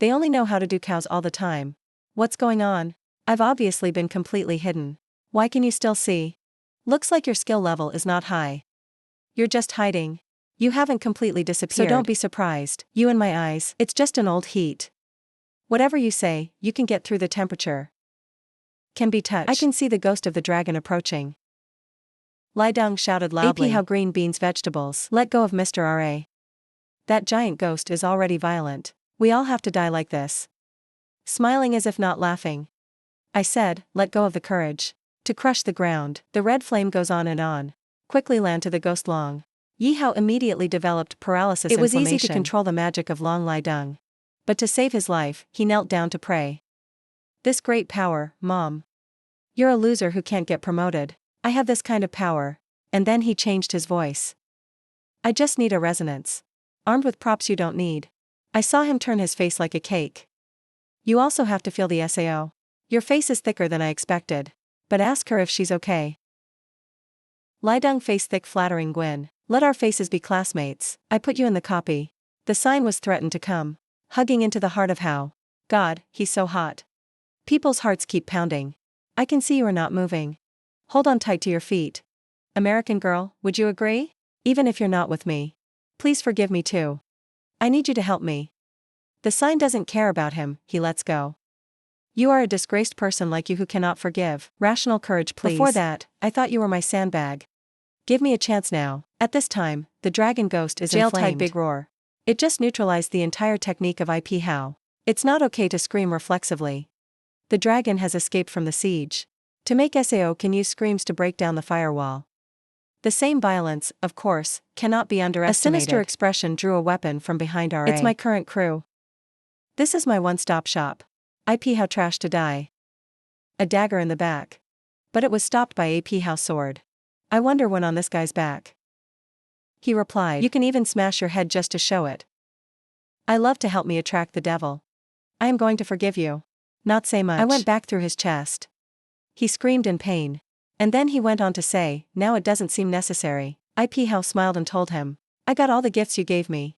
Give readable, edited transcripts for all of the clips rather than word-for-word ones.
They only know how to do cows all the time. What's going on? I've obviously been completely hidden. Why can you still see? Looks like your skill level is not high. You're just hiding. You haven't completely disappeared. So don't be surprised. You in my eyes, it's just an old heat. Whatever you say, you can get through the temperature. Can be touched. I can see the ghost of the dragon approaching. Lai Deng shouted loudly. AP how green beans vegetables. Let go of Mr. R.A. That giant ghost is already violent. We all have to die like this. Smiling as if not laughing. I said, let go of the courage. To crush the ground, the red flame goes on and on. Quickly land to the ghost Long. Yi Hao immediately developed paralysis. It was easy to control the magic of Long Lai Deng. But to save his life, he knelt down to pray. This great power, Mom. You're a loser who can't get promoted. I have this kind of power. And then he changed his voice. I just need a resonance. Armed with props you don't need. I saw him turn his face like a cake. You also have to feel the SAO. Your face is thicker than I expected. But ask her if she's okay. Lai Deng face thick flattering Gwyn. Let our faces be classmates. I put you in the copy. The sign was threatened to come. Hugging into the heart of Hao. God, he's so hot. People's hearts keep pounding. I can see you are not moving. Hold on tight to your feet. American girl, would you agree? Even if you're not with me. Please forgive me too. I need you to help me. The sign doesn't care about him, he lets go. You are a disgraced person like you who cannot forgive. Rational courage, please. Before that, I thought you were my sandbag. Give me a chance now. At this time, the dragon ghost is inflamed. Jail-tied big roar. It just neutralized the entire technique of IP Hao. It's not okay to scream reflexively. The dragon has escaped from the siege. To make SAO can use screams to break down the firewall. The same violence, of course, cannot be underestimated. A sinister expression drew a weapon from behind RA. It's my current crew. This is my one-stop shop. IP Hao trash to die. A dagger in the back. But it was stopped by AP Hao sword. I wonder when on this guy's back. He replied, you can even smash your head just to show it. I love to help me attract the devil. I am going to forgive you. Not say much. I went back through his chest. He screamed in pain. And then he went on to say, now it doesn't seem necessary. IP Hao smiled and told him, I got all the gifts you gave me.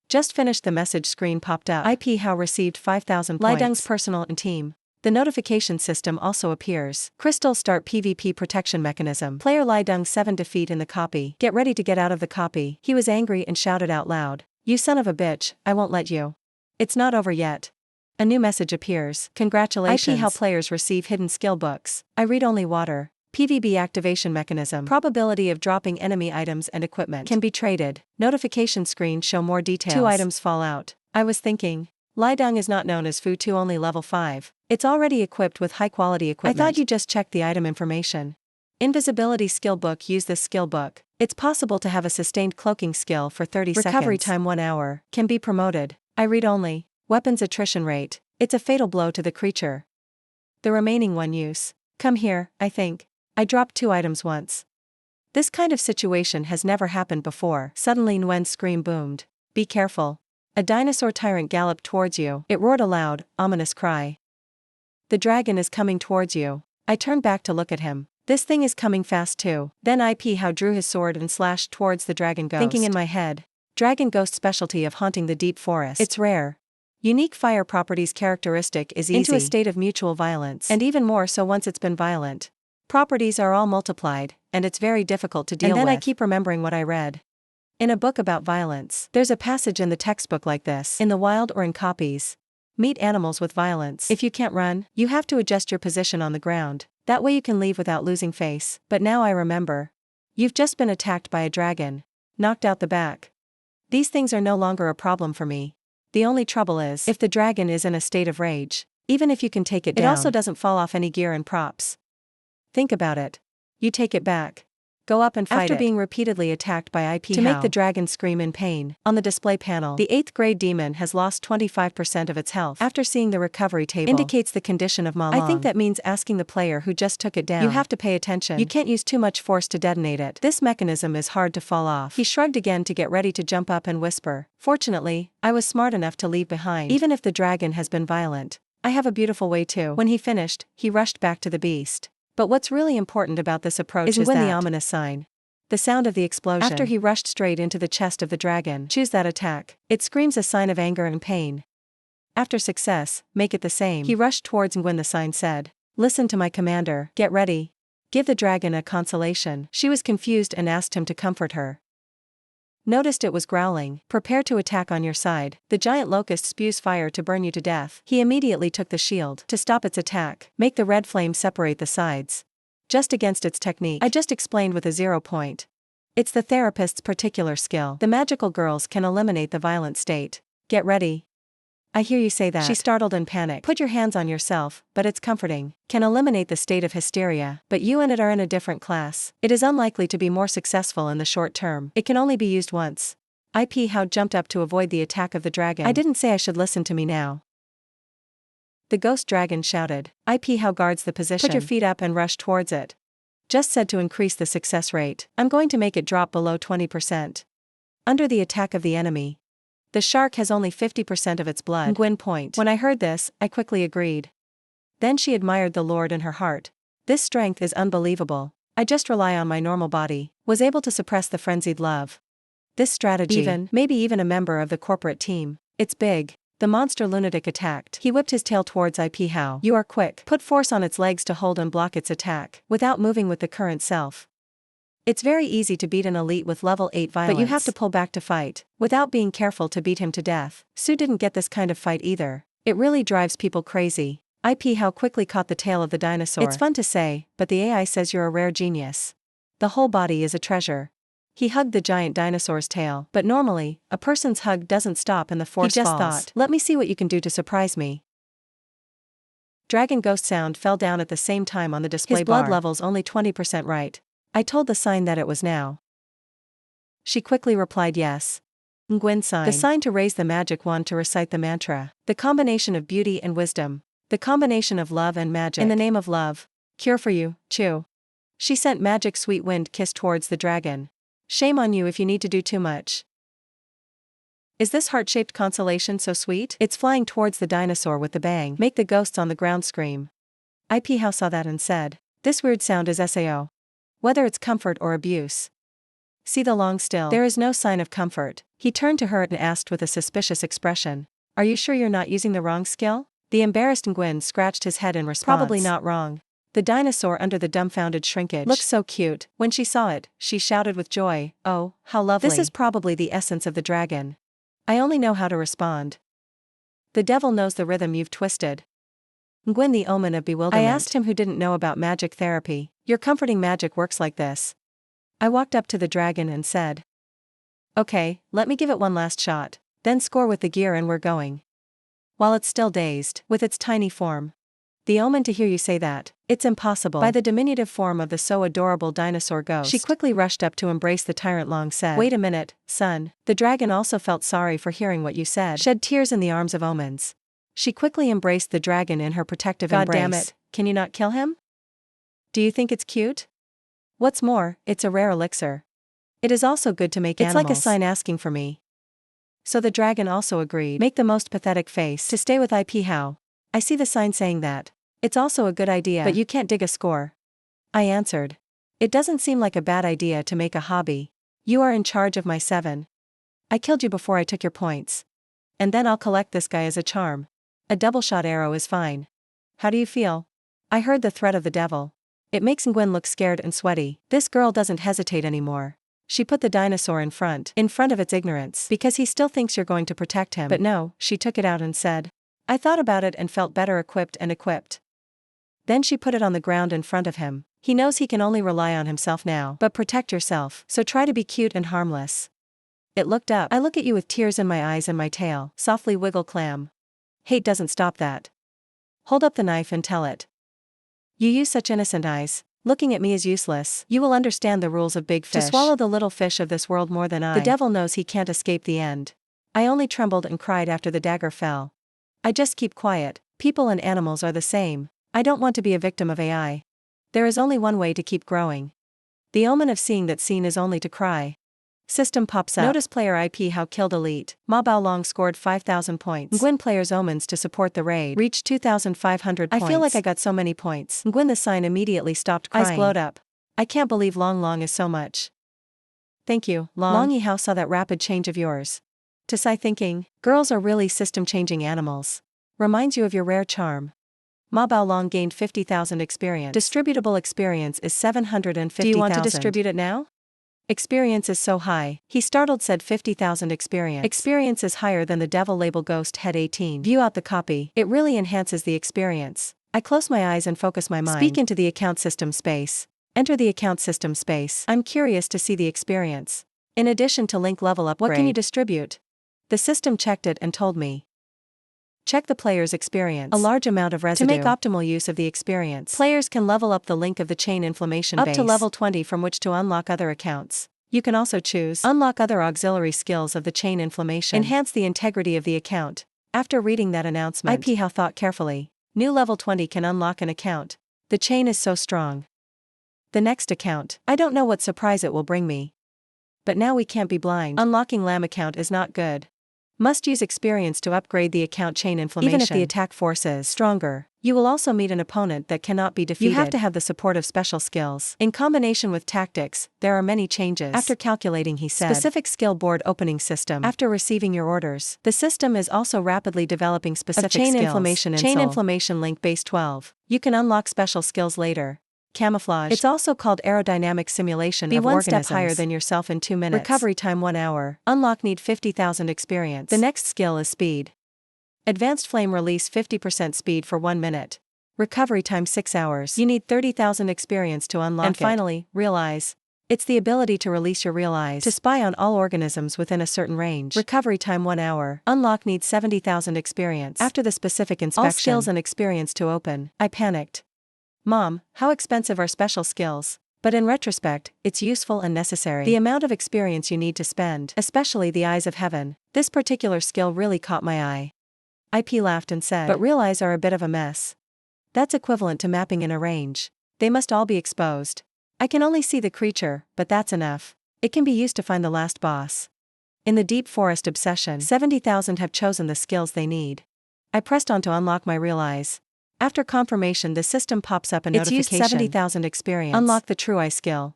Just finished the message screen popped up. IP Hao received 5,000 points. Lai Deng's personal and team. The notification system also appears. Crystal start PvP protection mechanism. Player Lai Deng 7 defeat in the copy. Get ready to get out of the copy. He was angry and shouted out loud. You son of a bitch, I won't let you. It's not over yet. A new message appears. Congratulations. IP Hao players receive hidden skill books. I read only water. PvP activation mechanism. Probability of dropping enemy items and equipment. Can be traded. Notification screen show more details. 2 items fall out. I was thinking. Lai Deng is not known as Fu 2 only level 5. It's already equipped with high quality equipment. I thought you just checked the item information. Invisibility skill book. Use this skill book. It's possible to have a sustained cloaking skill for 30 seconds. Recovery time 1 hour. Can be promoted. I read only. Weapons attrition rate. It's a fatal blow to the creature. The remaining 1 use. Come here, I think. I dropped 2 items once. This kind of situation has never happened before. Suddenly Nguyen's scream boomed. Be careful. A dinosaur tyrant galloped towards you. It roared a loud, ominous cry. The dragon is coming towards you. I turned back to look at him. This thing is coming fast too. Then IP Hao drew his sword and slashed towards the dragon ghost. Thinking in my head. Dragon ghost specialty of haunting the deep forest. It's rare. Unique fire properties characteristic is easy. Into a state of mutual violence. And even more so once it's been violent. Properties are all multiplied, and it's very difficult to deal with. And then I keep remembering what I read. In a book about violence, there's a passage in the textbook like this. In the wild or in copies. Meet animals with violence. If you can't run, you have to adjust your position on the ground. That way you can leave without losing face. But now I remember. You've just been attacked by a dragon. Knocked out the back. These things are no longer a problem for me. The only trouble is, if the dragon is in a state of rage, even if you can take it down, it also doesn't fall off any gear and props. Think about it. You take it back. Go up and fight it. After being repeatedly attacked by IP Hao. To make the dragon scream in pain. On the display panel, the 8th grade demon has lost 25% of its health. After seeing the recovery table, indicates the condition of Ma Long. I think that means asking the player who just took it down. You have to pay attention. You can't use too much force to detonate it. This mechanism is hard to fall off. He shrugged again to get ready to jump up and whisper. Fortunately, I was smart enough to leave behind. Even if the dragon has been violent, I have a beautiful way too. When he finished, he rushed back to the beast. But what's really important about this approach is when the ominous sign. The sound of the explosion. After he rushed straight into the chest of the dragon. Choose that attack. It screams a sign of anger and pain. After success, make it the same. He rushed towards Nguyen. The sign said, "Listen to my commander, get ready. Give the dragon a consolation." She was confused and asked him to comfort her. Noticed it was growling, "Prepare to attack on your side. The giant locust spews fire to burn you to death." He immediately took the shield to stop its attack, make the red flame separate the sides. Just against its technique. I just explained with a 0 point. It's the therapist's particular skill. The magical girls can eliminate the violent state. Get ready. I hear you say that. She startled and panicked. Put your hands on yourself, but it's comforting. Can eliminate the state of hysteria, but you and it are in a different class. It is unlikely to be more successful in the short term. It can only be used once. How jumped up to avoid the attack of the dragon. I didn't say I should listen to me now. The ghost dragon shouted. How guards the position. Put your feet up and rush towards it. Just said to increase the success rate. I'm going to make it drop below 20%. Under the attack of the enemy. The shark has only 50% of its blood. Nguyen point. When I heard this, I quickly agreed. Then she admired the Lord in her heart. This strength is unbelievable. I just rely on my normal body. Was able to suppress the frenzied love. This strategy, maybe even a member of the corporate team. It's big. The monster lunatic attacked. He whipped his tail towards How. You are quick. Put force on its legs to hold and block its attack, without moving with the current self. It's very easy to beat an elite with level 8 violence. But you have to pull back to fight, without being careful to beat him to death. Sue didn't get this kind of fight either. It really drives people crazy. How quickly caught the tail of the dinosaur. It's fun to say, but the AI says you're a rare genius. The whole body is a treasure. He hugged the giant dinosaur's tail, but normally, a person's hug doesn't stop and the force falls. He just thought, let me see what you can do to surprise me. Dragon ghost sound fell down at the same time on the display bar. His blood level's only 20% right. I told the sign that it was now. She quickly replied yes. Nguyen sign. The sign to raise the magic wand to recite the mantra. The combination of beauty and wisdom. The combination of love and magic. In the name of love. Cure for you, Chew. She sent magic sweet wind kiss towards the dragon. Shame on you if you need to do too much. Is this heart-shaped consolation so sweet? It's flying towards the dinosaur with the bang. Make the ghosts on the ground scream. How saw that and said, this weird sound is SAO. Whether it's comfort or abuse. See the long still. There is no sign of comfort. He turned to her and asked with a suspicious expression. Are you sure you're not using the wrong skill? The embarrassed Nguyen scratched his head in response. Probably not wrong. The dinosaur under the dumbfounded shrinkage looked so cute. When she saw it, she shouted with joy, oh, how lovely. This is probably the essence of the dragon. I only know how to respond. The devil knows the rhythm you've twisted. Nguyen the omen of bewilderment. I asked him who didn't know about magic therapy. Your comforting magic works like this. I walked up to the dragon and said. Okay, let me give it one last shot. Then score with the gear and we're going. While it's still dazed, with its tiny form. The omen to hear you say that. It's impossible. By the diminutive form of the so adorable dinosaur ghost. She quickly rushed up to embrace the tyrant. Long said. Wait a minute, son. The dragon also felt sorry for hearing what you said. Shed tears in the arms of omens. She quickly embraced the dragon in her protective embrace. God damn it, can you not kill him? Do you think it's cute? What's more, it's a rare elixir. It is also good to make animals. It's like a sign asking for me. So the dragon also agreed. Make the most pathetic face. To stay with How. I see the sign saying that. It's also a good idea. But you can't dig a score. I answered. It doesn't seem like a bad idea to make a hobby. You are in charge of my 7. I killed you before I took your points. And then I'll collect this guy as a charm. A double-shot arrow is fine. How do you feel? I heard the threat of the devil. It makes Nguyen look scared and sweaty. This girl doesn't hesitate anymore. She put the dinosaur in front of its ignorance, because he still thinks you're going to protect him. But no, she took it out and said. I thought about it and felt better equipped. Then she put it on the ground in front of him. He knows he can only rely on himself now. But protect yourself, so try to be cute and harmless. It looked up. I look at you with tears in my eyes and my tail. Softly wiggle clam. Hate doesn't stop that. Hold up the knife and tell it. You use such innocent eyes. Looking at me is useless. You will understand the rules of big fish. To swallow the little fish of this world more than I. The devil knows he can't escape the end. I only trembled and cried after the dagger fell. I just keep quiet. People and animals are the same. I don't want to be a victim of AI. There is only one way to keep growing. The omen of seeing that scene is only to cry. System pops up. Notice player How killed elite. Ma Bao Long scored 5,000 points. Nguyen player's omens to support the raid. Reached 2,500 points. I feel like I got so many points. Nguyen the sign immediately stopped crying. Eyes glowed up. I can't believe Long is so much. Thank you, Long. How saw that rapid change of yours. To Sci thinking, girls are really system-changing animals. Reminds you of your rare charm. Ma Baolong gained 50,000 experience. Distributable experience is 750,000. Do you want to distribute it now? Experience is so high, he startled said 50,000 experience. Experience is higher than the devil label ghost head 18. View out the copy, it really enhances the experience. I close my eyes and focus my mind. Speak into the account system space. Enter the account system space. I'm curious to see the experience. In addition to link level upgrade. What can you distribute? The system checked it and told me. Check the player's experience. A large amount of residue. To make optimal use of the experience, players can level up the link of the chain inflammation base up to level 20 from which to unlock other accounts. You can also choose unlock other auxiliary skills of the chain inflammation. Enhance the integrity of the account. After reading that announcement, IP how thought carefully. New level 20 can unlock an account. The chain is so strong. The next account. I don't know what surprise it will bring me. But now we can't be blind. Unlocking Lamb account is not good. Must use experience to upgrade the account chain inflammation. Even if the attack force is stronger, you will also meet an opponent that cannot be defeated. You have to have the support of special skills. In combination with tactics, there are many changes. After calculating, he said, specific skill board opening system. After receiving your orders, the system is also rapidly developing specific chain skills. Inflammation chain inflammation link base 12. You can unlock special skills later. Camouflage. It's also called aerodynamic simulation. Be of one organisms. Step higher than yourself in 2 minutes. Recovery time 1 hour. Unlock need 50,000 experience. The next skill is speed. Advanced flame release 50% speed for 1 minute. Recovery time 6 hours. You need 30,000 experience to unlock and it. Finally, realize. It's the ability to release your real eyes to spy on all organisms within a certain range. Recovery time 1 hour. Unlock needs 70,000 experience. After the specific inspection. All skills and experience to open. I panicked. Mom, how expensive are special skills? But in retrospect, it's useful and necessary. The amount of experience you need to spend, especially the eyes of heaven. This particular skill really caught my eye. IP laughed and said, but real eyes are a bit of a mess. That's equivalent to mapping in a range. They must all be exposed. I can only see the creature, but that's enough. It can be used to find the last boss. In the deep forest obsession, 70,000 have chosen the skills they need. I pressed on to unlock my real eyes. After confirmation, the system pops up a notification. It's used 70,000 experience. Unlock the True Eye skill.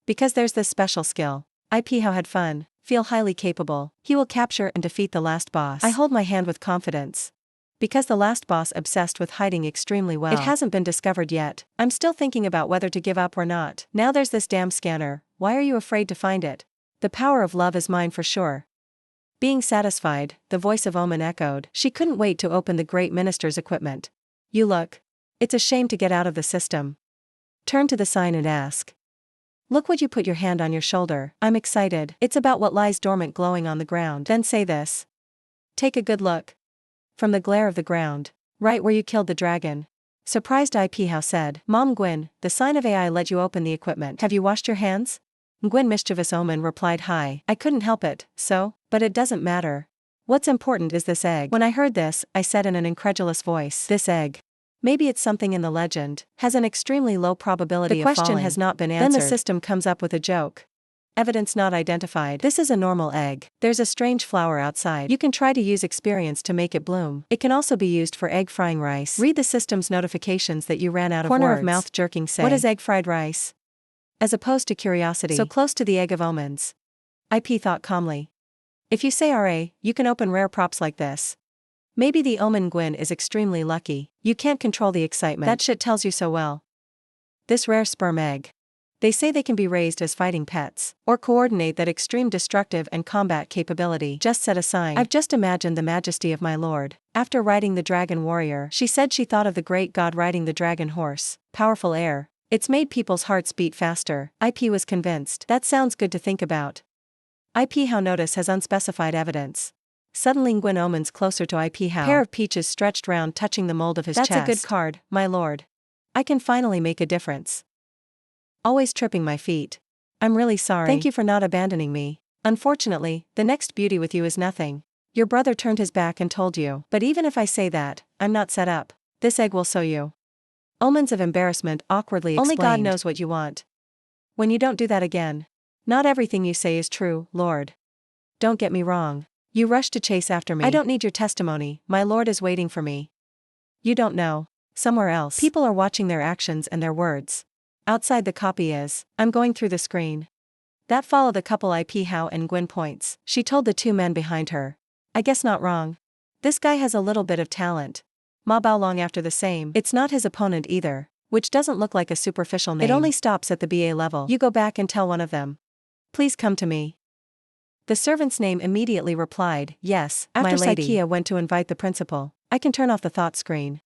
Because there's this special skill. IP how had fun, feel highly capable. He will capture and defeat the last boss. I hold my hand with confidence. Because the last boss obsessed with hiding extremely well. It hasn't been discovered yet. I'm still thinking about whether to give up or not. Now there's this damn scanner. Why are you afraid to find it? The power of love is mine for sure. Being satisfied, the voice of Omen echoed. She couldn't wait to open the great minister's equipment. You look. It's a shame to get out of the system. Turn to the sign and ask. Look what you put your hand on your shoulder. I'm excited. It's about what lies dormant glowing on the ground. Then say this. Take a good look. From the glare of the ground. Right where you killed the dragon. Surprised IP How said, Mom Gwyn, the sign of AI let you open the equipment. Have you washed your hands? Gwyn mischievous Omen replied hi. I couldn't help it, so, but it doesn't matter. What's important is this egg. When I heard this, I said in an incredulous voice, this egg. Maybe it's something in the legend, has an extremely low probability of falling. The question has not been answered. Then the system comes up with a joke. Evidence not identified. This is a normal egg. There's a strange flower outside. You can try to use experience to make it bloom. It can also be used for egg frying rice. Read the system's notifications that you ran out of words. Corner of mouth jerking say. What is egg fried rice? As opposed to curiosity. So close to the egg of omens. IP thought calmly. If you say RA, you can open rare props like this. Maybe the Omen Gwyn is extremely lucky. You can't control the excitement. That shit tells you so well. This rare sperm egg. They say they can be raised as fighting pets, or coordinate that extreme destructive and combat capability. Just set a sign. I've just imagined the majesty of my lord. After riding the dragon warrior, she said she thought of the great god riding the dragon horse. Powerful air. It's made people's hearts beat faster. IP was convinced. That sounds good to think about. IP How notice has unspecified evidence. Suddenly Gwyn omens closer to IP How. Pair of peaches stretched round touching the mold of his chest. That's a good card, my lord. I can finally make a difference. Always tripping my feet. I'm really sorry. Thank you for not abandoning me. Unfortunately, the next beauty with you is nothing. Your brother turned his back and told you. But even if I say that, I'm not set up. This egg will sew you. Omens of embarrassment awkwardly explained. Only God knows what you want. When you don't do that again. Not everything you say is true, Lord. Don't get me wrong. You rushed to chase after me. I don't need your testimony, my lord is waiting for me. You don't know. Somewhere else. People are watching their actions and their words. Outside the copy is, I'm going through the screen. That followed the couple IP Hao and Gwyn points, she told the two men behind her. I guess not wrong. This guy has a little bit of talent. Ma Baolong after the same. It's not his opponent either, which doesn't look like a superficial name. It only stops at the BA level. You go back and tell one of them. Please come to me. The servant's name immediately replied, yes, after my lady. Saikia went to invite the principal. I can turn off the thought screen.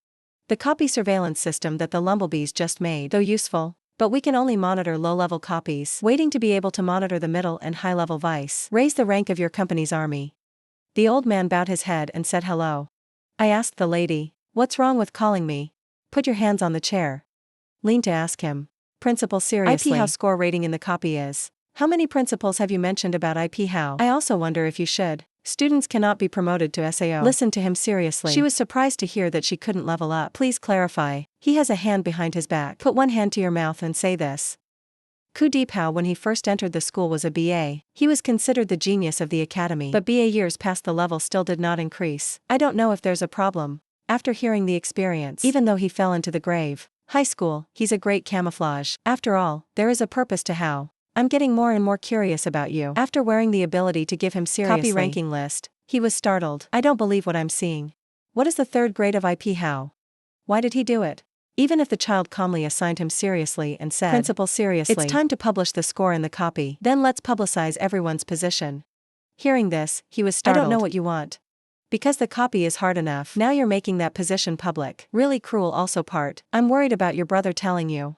The copy surveillance system that the Lumblebees just made, though useful, but we can only monitor low-level copies, waiting to be able to monitor the middle and high-level vice. Raise the rank of your company's army. The old man bowed his head and said hello. I asked the lady, what's wrong with calling me? Put your hands on the chair. Lean to ask him. Principal seriously. IP Hao score rating in the copy is. How many principals have you mentioned about IP Hao? I also wonder if you should. Students cannot be promoted to SAO. Listen to him seriously. She was surprised to hear that she couldn't level up. Please clarify. He has a hand behind his back. Put one hand to your mouth and say this. Ku Deephao when he first entered the school was a BA. He was considered the genius of the academy. But BA years past the level still did not increase. I don't know if there's a problem. After hearing the experience, even though he fell into the grave. High school, he's a great camouflage. After all, there is a purpose to Hao. I'm getting more and more curious about you. After wearing the ability to give him seriously copy ranking list, he was startled. I don't believe what I'm seeing. What is the third grade of IP Hao? Why did he do it? Even if the child calmly assigned him seriously and said, Principal seriously, it's time to publish the score in the copy, then let's publicize everyone's position. Hearing this, he was startled. I don't know what you want. Because the copy is hard enough, now you're making that position public. Really cruel also part. I'm worried about your brother telling you.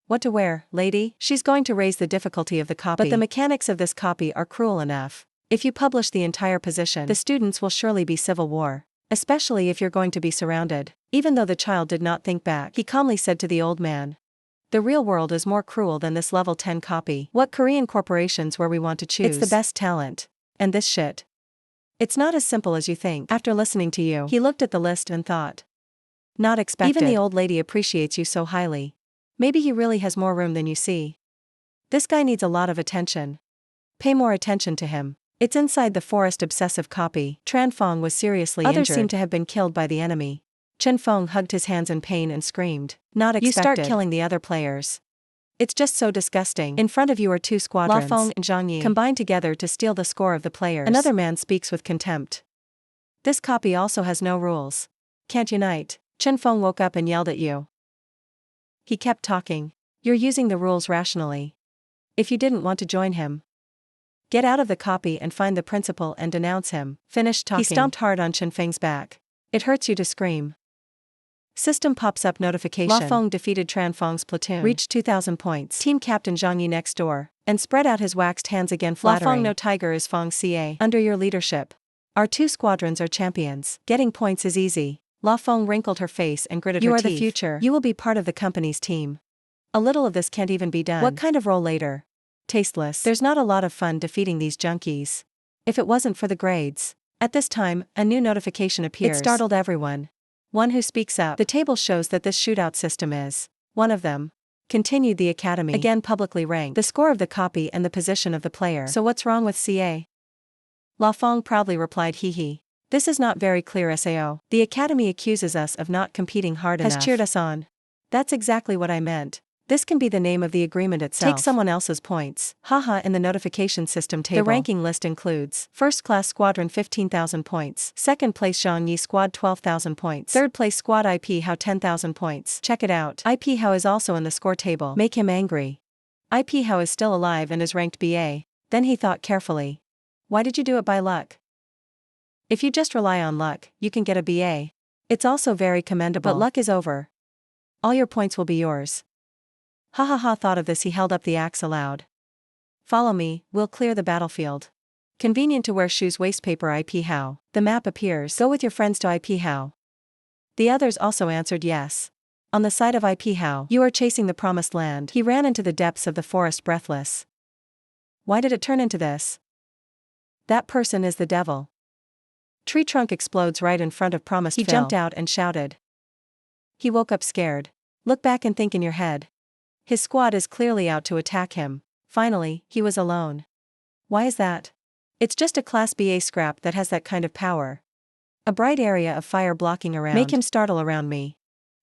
What to wear, lady? She's going to raise the difficulty of the copy. But the mechanics of this copy are cruel enough. If you publish the entire position, the students will surely be civil war. Especially if you're going to be surrounded. Even though the child did not think back, he calmly said to the old man. The real world is more cruel than this level 10 copy. What Korean corporations where we want to choose? It's the best talent. And this shit. It's not as simple as you think. After listening to you, he looked at the list and thought. Not expected. Even the old lady appreciates you so highly. Maybe he really has more room than you see. This guy needs a lot of attention. Pay more attention to him. It's inside the forest obsessive copy. Tran Fong was seriously injured. Others seem to have been killed by the enemy. Chen Feng hugged his hands in pain and screamed. Not expected. You start killing the other players. It's just so disgusting. In front of you are two squadrons. La Feng and Zhang Yi combined together to steal the score of the players. Another man speaks with contempt. This copy also has no rules. Can't unite. Chen Feng woke up and yelled at you. He kept talking. You're using the rules rationally. If you didn't want to join him, get out of the copy and find the principal and denounce him. Finished talking. He stomped hard on Chen Feng's back. It hurts you to scream. System pops up notification. La Feng defeated Tran Feng's platoon. Reached 2,000 points. Team Captain Zhang Yi next door. And spread out his waxed hands again flattering. La Feng no tiger is Feng Ca. Under your leadership. Our two squadrons are champions. Getting points is easy. La Feng wrinkled her face and gritted her teeth. You are the future. You will be part of the company's team. A little of this can't even be done. What kind of role later? Tasteless. There's not a lot of fun defeating these junkies. If it wasn't for the grades. At this time, a new notification appears. It startled everyone. One who speaks up. The table shows that this shootout system is one of them. Continued the academy. Again publicly ranked. The score of the copy and the position of the player. So what's wrong with CA? La Feng proudly replied hee hee. This is not very clear SAO. The academy accuses us of not competing hard enough. Has cheered us on. That's exactly what I meant. This can be the name of the agreement itself. Take someone else's points. Haha in the notification system table. The ranking list includes First Class Squadron 15,000 points. Second place Zhang Yi Squad 12,000 points. Third place Squad IP Hao 10,000 points. Check it out. IP Hao is also in the score table. Make him angry. IP Hao is still alive and is ranked BA. Then he thought carefully. Why did you do it by luck? If you just rely on luck, you can get a BA. It's also very commendable. But luck is over. All your points will be yours. Ha ha ha thought of this he held up the axe aloud. Follow me, we'll clear the battlefield. Convenient to wear shoes wastepaper IP Hao. The map appears. Go with your friends to IP Hao. The others also answered yes. On the side of IP Hao. You are chasing the promised land. He ran into the depths of the forest breathless. Why did it turn into this? That person is the devil. Tree trunk explodes right in front of promised Phil. He jumped out and shouted. He woke up scared. Look back and think in your head. His squad is clearly out to attack him. Finally, he was alone. Why is that? It's just a Class BA scrap that has that kind of power. A bright area of fire blocking around. Make him startle around me.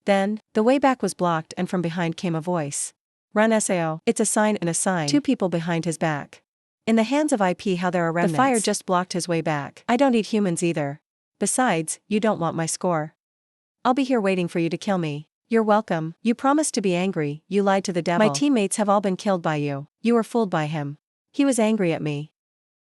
Then, the way back was blocked and from behind came a voice. Run SAO. It's a sign and a sign. Two people behind his back. In the hands of IP, how there are remnants. The fire just blocked his way back. I don't eat humans either. Besides, you don't want my score. I'll be here waiting for you to kill me. You're welcome. You promised to be angry, you lied to the devil. My teammates have all been killed by you. You were fooled by him. He was angry at me.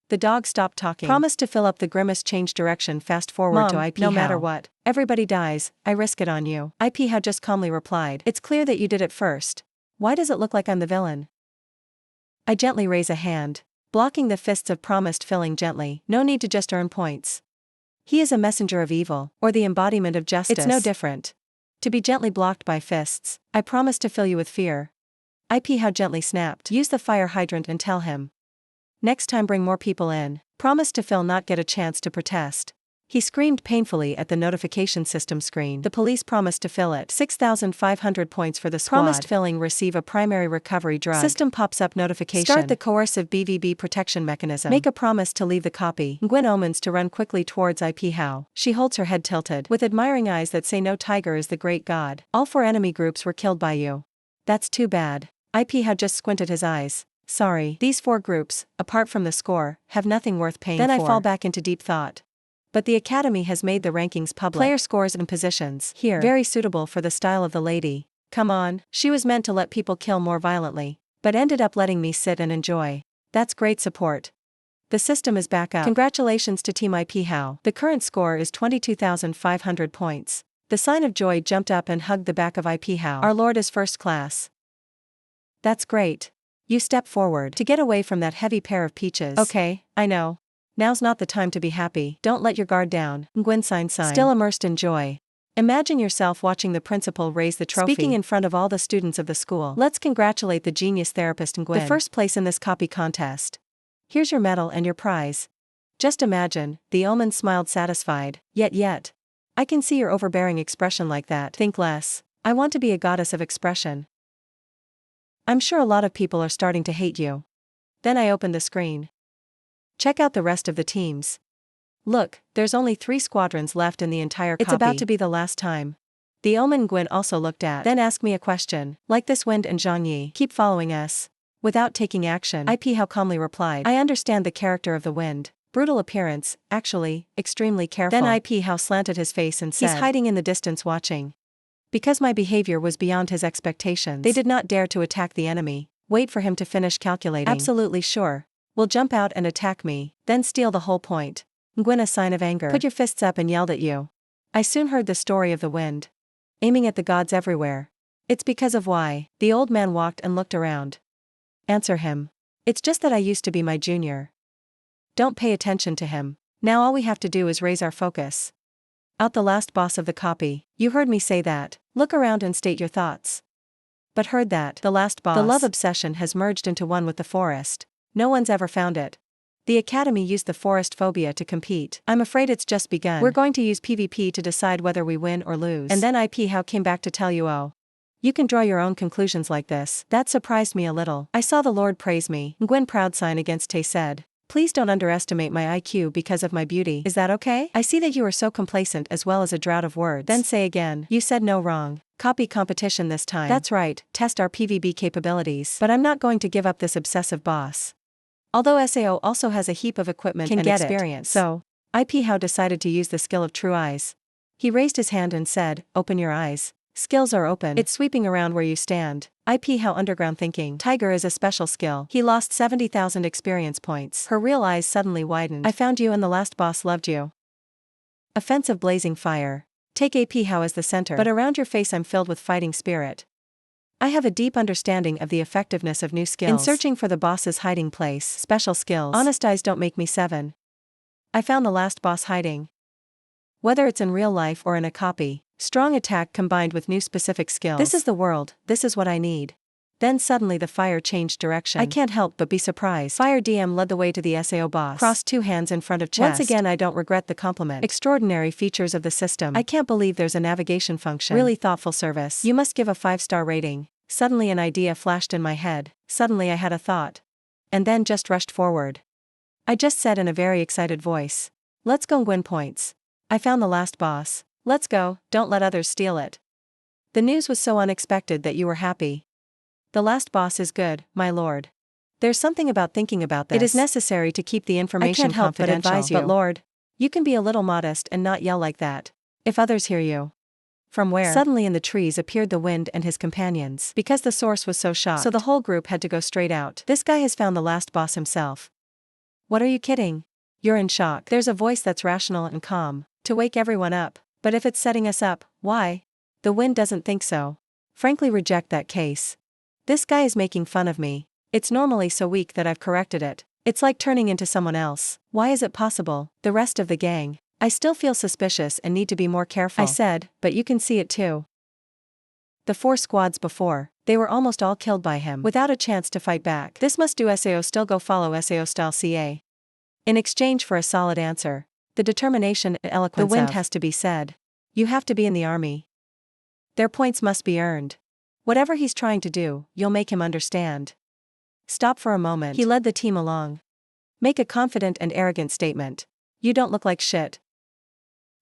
The dog stopped talking. Promised to fill up the grimace, change direction, fast forward to IP. No matter what. Everybody dies, I risk it on you. IP how just calmly replied. It's clear that you did it first. Why does it look like I'm the villain? I gently raise a hand, blocking the fists of promised, filling gently. No need to just earn points. He is a messenger of evil, or the embodiment of justice. It's no different. To be gently blocked by fists, I promise to fill you with fear. IP how gently snapped. Use the fire hydrant and tell him. Next time bring more people in. Promise to Phil not get a chance to protest. He screamed painfully at the notification system screen. The police promised to fill it. 6,500 points for the squad. Promised filling receive a primary recovery drug. System pops up notification. Start the coercive BVB protection mechanism. Make a promise to leave the copy. Gwen omens to run quickly towards IP how. She holds her head tilted. With admiring eyes that say no, tiger is the great god. All 4 enemy groups were killed by you. That's too bad. IP how just squinted his eyes. Sorry. These 4 groups, apart from the score, have nothing worth paying for. Then I fall back into deep thought. But the Academy has made the rankings public. Player scores and positions. Here. Very suitable for the style of the lady. Come on. She was meant to let people kill more violently, but ended up letting me sit and enjoy. That's great support. The system is back up. Congratulations to Team IP how. The current score is 22,500 points. The sign of joy jumped up and hugged the back of IP how. Our lord is first class. That's great. You step forward to get away from that heavy pair of peaches. Okay, I know. Now's not the time to be happy. Don't let your guard down. Gwen sign. Still immersed in joy. Imagine yourself watching the principal raise the trophy. Speaking in front of all the students of the school. Let's congratulate the genius therapist and Gwen. The first place in this copy contest. Here's your medal and your prize. Just imagine, the omen smiled satisfied. Yet. I can see your overbearing expression like that. Think less. I want to be a goddess of expression. I'm sure a lot of people are starting to hate you. Then I opened the screen. Check out the rest of the teams. Look, there's only 3 squadrons left in the entire copy. It's about to be the last time. The omen Gwen also looked at. Then asked me a question. Like this Wind and Zhang Yi. Keep following us. Without taking action. IP how calmly replied. I understand the character of the Wind. Brutal appearance, actually, extremely careful. Then IP how slanted his face and said. He's hiding in the distance watching. Because my behavior was beyond his expectations. They did not dare to attack the enemy. Wait for him to finish calculating. Absolutely sure. Will jump out and attack me, then steal the whole point. Gwen a sign of anger. Put your fists up and yelled at you. I soon heard the story of the Wind. Aiming at the gods everywhere. It's because of why. The old man walked and looked around. Answer him. It's just that I used to be my junior. Don't pay attention to him. Now all we have to do is raise our focus. Out the last boss of the copy. You heard me say that. Look around and state your thoughts. But heard that. The last boss. The love obsession has merged into one with the forest. No one's ever found it. The Academy used the forest phobia to compete. I'm afraid it's just begun. We're going to use PvP to decide whether we win or lose. And then IP how came back to tell you, oh. You can draw your own conclusions like this. That surprised me a little. I saw the Lord praise me. Gwen proud sign against Tay said. Please don't underestimate my IQ because of my beauty. Is that okay? I see that you are so complacent as well as a drought of words. Then say again. You said no wrong. Copy competition this time. That's right, test our PvP capabilities. But I'm not going to give up this obsessive boss. Although SAO also has a heap of equipment and experience. So, IP how decided to use the skill of True Eyes. He raised his hand and said, open your eyes. Skills are open. It's sweeping around where you stand. IP how underground thinking. Tiger is a special skill. He lost 70,000 experience points. Her real eyes suddenly widened. I found you and the last boss loved you. Offensive blazing fire. Take AP how as the center. But around your face I'm filled with fighting spirit. I have a deep understanding of the effectiveness of new skills. In searching for the boss's hiding place. Special skills. Honest eyes don't make me 7. I found the last boss hiding. Whether it's in real life or in a copy, strong attack combined with new specific skills. This is the world, this is what I need. Then suddenly the fire changed direction. I can't help but be surprised. Fire DM led the way to the SAO boss. Crossed 2 hands in front of chest. Once again I don't regret the compliment. Extraordinary features of the system. I can't believe there's a navigation function. Really thoughtful service. You must give a 5-star rating. Suddenly an idea flashed in my head. Suddenly I had a thought. And then just rushed forward. I just said in a very excited voice. Let's go win points. I found the last boss. Let's go, don't let others steal it. The news was so unexpected that you were happy. The last boss is good, my lord. There's something about thinking about this. It is necessary to keep the information confidential. I can't help but advise you. But Lord, you can be a little modest and not yell like that. If others hear you. From where? Suddenly in the trees appeared the wind and his companions. Because the source was so shocked. So the whole group had to go straight out. This guy has found the last boss himself. What are you kidding? You're in shock. There's a voice that's rational and calm, to wake everyone up. But if it's setting us up, why? The wind doesn't think so. Frankly, reject that case. This guy is making fun of me. It's normally so weak that I've corrected it. It's like turning into someone else. Why is it possible? The rest of the gang. I still feel suspicious and need to be more careful. I said, but you can see it too. The 4 squads before, they were almost all killed by him, without a chance to fight back. This must do SAO still go follow SAO style CA. In exchange for a solid answer, the determination and eloquence the wind has to be said. You have to be in the army. Their points must be earned. Whatever he's trying to do, you'll make him understand. Stop for a moment. He led the team along. Make a confident and arrogant statement. You don't look like shit.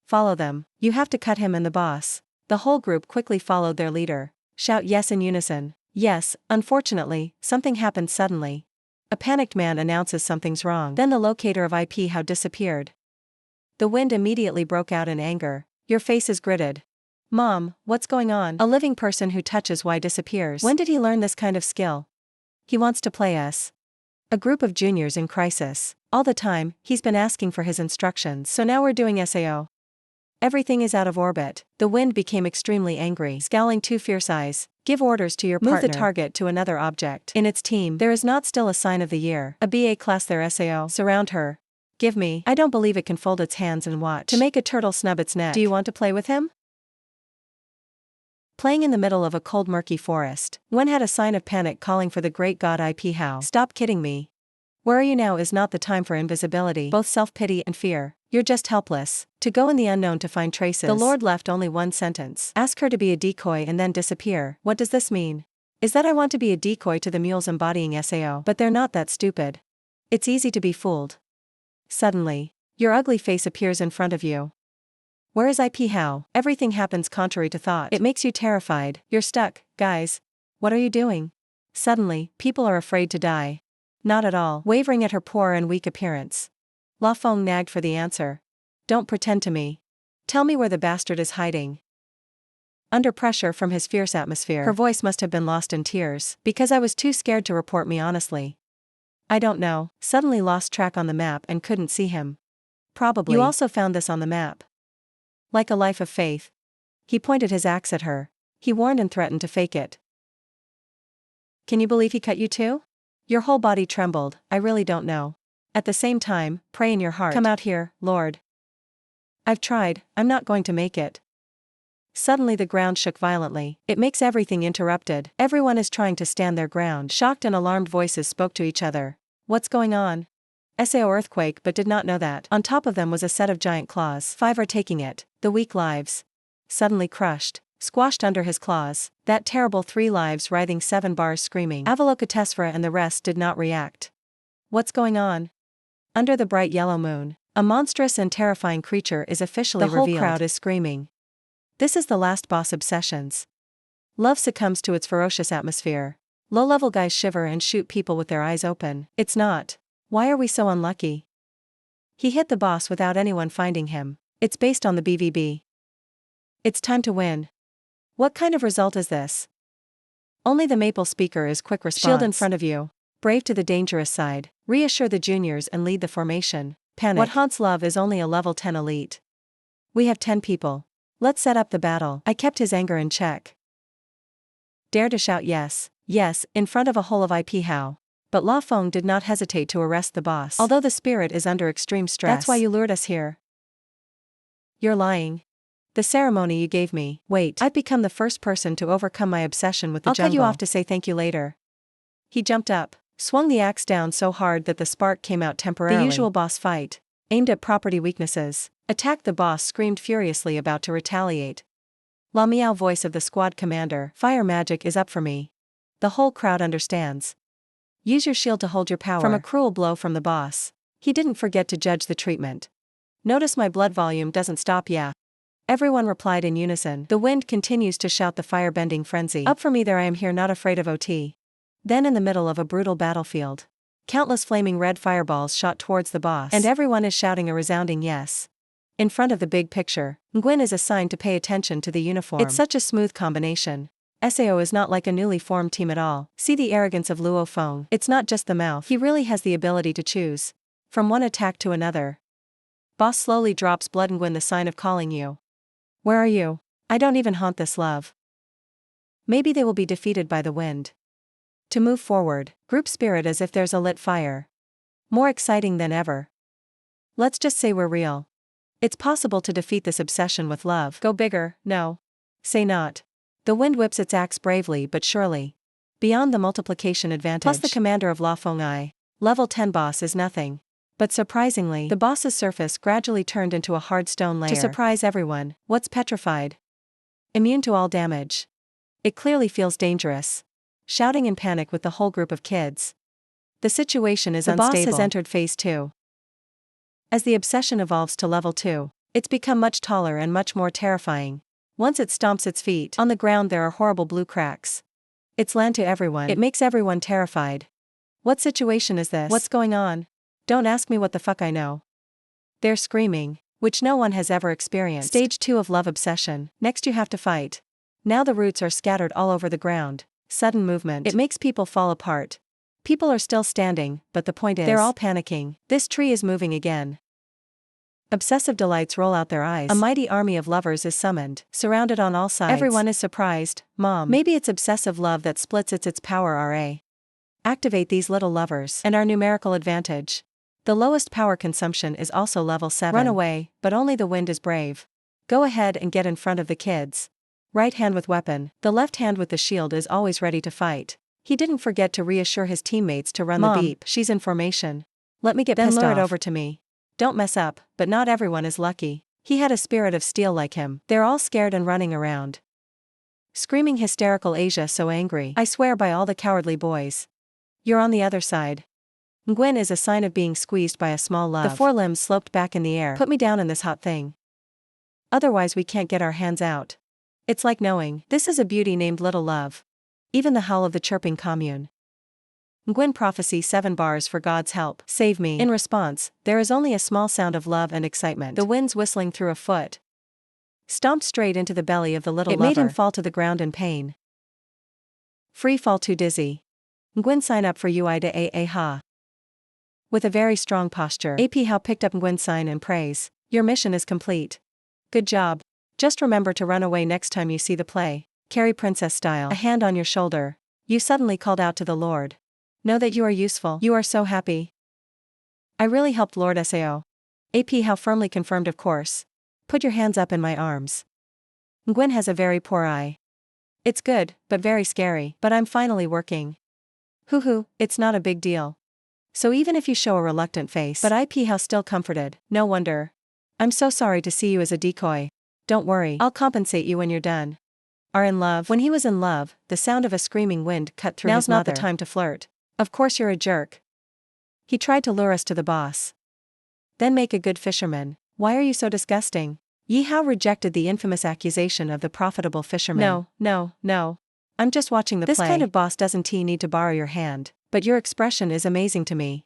Follow them. You have to cut him and the boss. The whole group quickly followed their leader. Shout yes in unison. Yes, unfortunately, something happened suddenly. A panicked man announces something's wrong. Then the locator of IP how disappeared. The wind immediately broke out in anger. Your face is gritted. Mom, what's going on? A living person who touches Y disappears. When did he learn this kind of skill? He wants to play us. A group of juniors in crisis. All the time, he's been asking for his instructions. So now we're doing SAO. Everything is out of orbit. The wind became extremely angry, scowling 2 fierce eyes. Give orders to your partner. Move the target to another object. In its team, there is not still a sign of the year. A BA class their SAO. Surround her. Give me. I don't believe it can fold its hands and watch. To make a turtle snub its neck. Do you want to play with him? Playing in the middle of a cold murky forest. One had a sign of panic calling for the great god IP how. Stop kidding me. Where are you now is not the time for invisibility. Both self-pity and fear. You're just helpless. To go in the unknown to find traces. The Lord left only one sentence. Ask her to be a decoy and then disappear. What does this mean? Is that I want to be a decoy to the mules embodying SAO. But they're not that stupid. It's easy to be fooled. Suddenly, your ugly face appears in front of you. Where is IP how? Everything happens contrary to thought. It makes you terrified. You're stuck, guys. What are you doing? Suddenly, people are afraid to die. Not at all. Wavering at her poor and weak appearance. La Fong nagged for the answer. Don't pretend to me. Tell me where the bastard is hiding. Under pressure from his fierce atmosphere, her voice must have been lost in tears. Because I was too scared to report me honestly. I don't know. Suddenly lost track on the map and couldn't see him. Probably. You also found this on the map. Like a life of faith. He pointed his axe at her. He warned and threatened to fake it. Can you believe he cut you too? Your whole body trembled. I really don't know. At the same time, pray in your heart. Come out here, Lord. I've tried, I'm not going to make it. Suddenly the ground shook violently. It makes everything interrupted. Everyone is trying to stand their ground. Shocked and alarmed voices spoke to each other. What's going on? SAO earthquake but did not know that. On top of them was a set of giant claws. 5 are taking it. The weak lives. Suddenly crushed. Squashed under his claws. That terrible 3 lives writhing 7 bars screaming. Avalokitesvara and the rest did not react. What's going on? Under the bright yellow moon, a monstrous and terrifying creature is officially revealed. The whole crowd is screaming. This is the last boss obsessions. Love succumbs to its ferocious atmosphere. Low-level guys shiver and shoot people with their eyes open. It's not. Why are we so unlucky? He hit the boss without anyone finding him. It's based on the BVB. It's time to win. What kind of result is this? Only the maple speaker is quick response. Shield in front of you. Brave to the dangerous side. Reassure the juniors and lead the formation. Panic. What haunts love is only a level 10 elite. We have 10 people. Let's set up the battle. I kept his anger in check. Dare to shout yes, yes, in front of a whole of IP how. But La Fong did not hesitate to arrest the boss. Although the spirit is under extreme stress. That's why you lured us here. You're lying. The ceremony you gave me. Wait. I've become the first person to overcome my obsession with the jungle. I'll cut you off to say thank you later. He jumped up, swung the axe down so hard that the spark came out temporarily. The usual boss fight. Aimed at property weaknesses. Attacked the boss screamed furiously about to retaliate. La Miao voice of the squad commander. Fire magic is up for me. The whole crowd understands. Use your shield to hold your power. From a cruel blow from the boss. He didn't forget to judge the treatment. Notice my blood volume doesn't stop, yeah. Everyone replied in unison. The wind continues to shout the fire-bending frenzy. Up for me there, I am here, not afraid of OT. Then in the middle of a brutal battlefield, Countless flaming red fireballs shot towards the boss, and everyone is shouting a resounding yes. In front of the big picture, Nguyen is assigned to pay attention to the uniform. It's such a smooth combination. Sao is not like a newly formed team at all. See the arrogance of Luo Feng. It's not just the mouth. He really has the ability to choose from one attack to another. Boss slowly drops blood. Nguyen, the sign of calling you. Where are you? I don't even haunt this love. Maybe they will be defeated by the wind. To move forward, group spirit as if there's a lit fire. More exciting than ever. Let's just say we're real. It's possible to defeat this obsession with love. Go bigger, no. Say not. The wind whips its axe bravely but surely. Beyond the multiplication advantage. Plus the commander of La Feng Ai, level 10 boss is nothing. But surprisingly, the boss's surface gradually turned into a hard stone layer. To surprise everyone, what's petrified? Immune to all damage. It clearly feels dangerous. Shouting in panic with the whole group of kids. The situation is unstable. The boss has entered phase 2. As the obsession evolves to level 2, it's become much taller and much more terrifying. Once it stomps its feet on the ground, there are horrible blue cracks. It's land to everyone. It makes everyone terrified. What situation is this? What's going on? Don't ask me what the fuck I know. They're screaming, which no one has ever experienced. Stage 2 of love obsession. Next you have to fight. Now the roots are scattered all over the ground. Sudden movement. It makes people fall apart. People are still standing, but the point is, they're all panicking. This tree is moving again. Obsessive delights roll out their eyes. A mighty army of lovers is summoned, surrounded on all sides. Everyone is surprised. Mom. Maybe it's obsessive love that splits its power. RA. Activate these little lovers, and our numerical advantage. The lowest power consumption is also level 7. Run away, but only the wind is brave. Go ahead and get in front of the kids. Right hand with weapon, the left hand with the shield is always ready to fight. He didn't forget to reassure his teammates to run the beep. She's in formation. Let me get pissed off. Then lure it over to me. Don't mess up, but not everyone is lucky. He had a spirit of steel like him. They're all scared and running around. Screaming hysterical Asia so angry. I swear by all the cowardly boys. You're on the other side. Nguyen is a sign of being squeezed by a small love. The forelimbs sloped back in the air. Put me down in this hot thing. Otherwise we can't get our hands out. It's like knowing, this is a beauty named Little Love. Even the howl of the chirping commune. Nguyen prophecy 7 bars for God's help. Save me. In response, there is only a small sound of love and excitement. The wind's whistling through a foot. Stomped straight into the belly of the little lover. It made him fall to the ground in pain. Free fall too dizzy. Nguyen sign up for UI to AA ha. With a very strong posture, AP Hao picked up Nguyen's sign and praise. Your mission is complete. Good job. Just remember to run away next time you see the play. Carry princess style. A hand on your shoulder. You suddenly called out to the Lord. Know that you are useful. You are so happy. I really helped Lord Sao. AP Hao firmly confirmed, of course. Put your hands up in my arms. Nguyen has a very poor eye. It's good, but very scary. But I'm finally working. Hoo, it's not a big deal. So even if you show a reluctant face. But IP Hao still comforted. No wonder. I'm so sorry to see you as a decoy. Don't worry, I'll compensate you when you're done. Are in love. When he was in love, the sound of a screaming wind cut through his mother. Now's not the time to flirt. Of course you're a jerk. He tried to lure us to the boss. Then make a good fisherman. Why are you so disgusting? Yi Hao rejected the infamous accusation of the profitable fisherman. No. I'm just watching the play. This kind of boss doesn't need to borrow your hand, but your expression is amazing to me.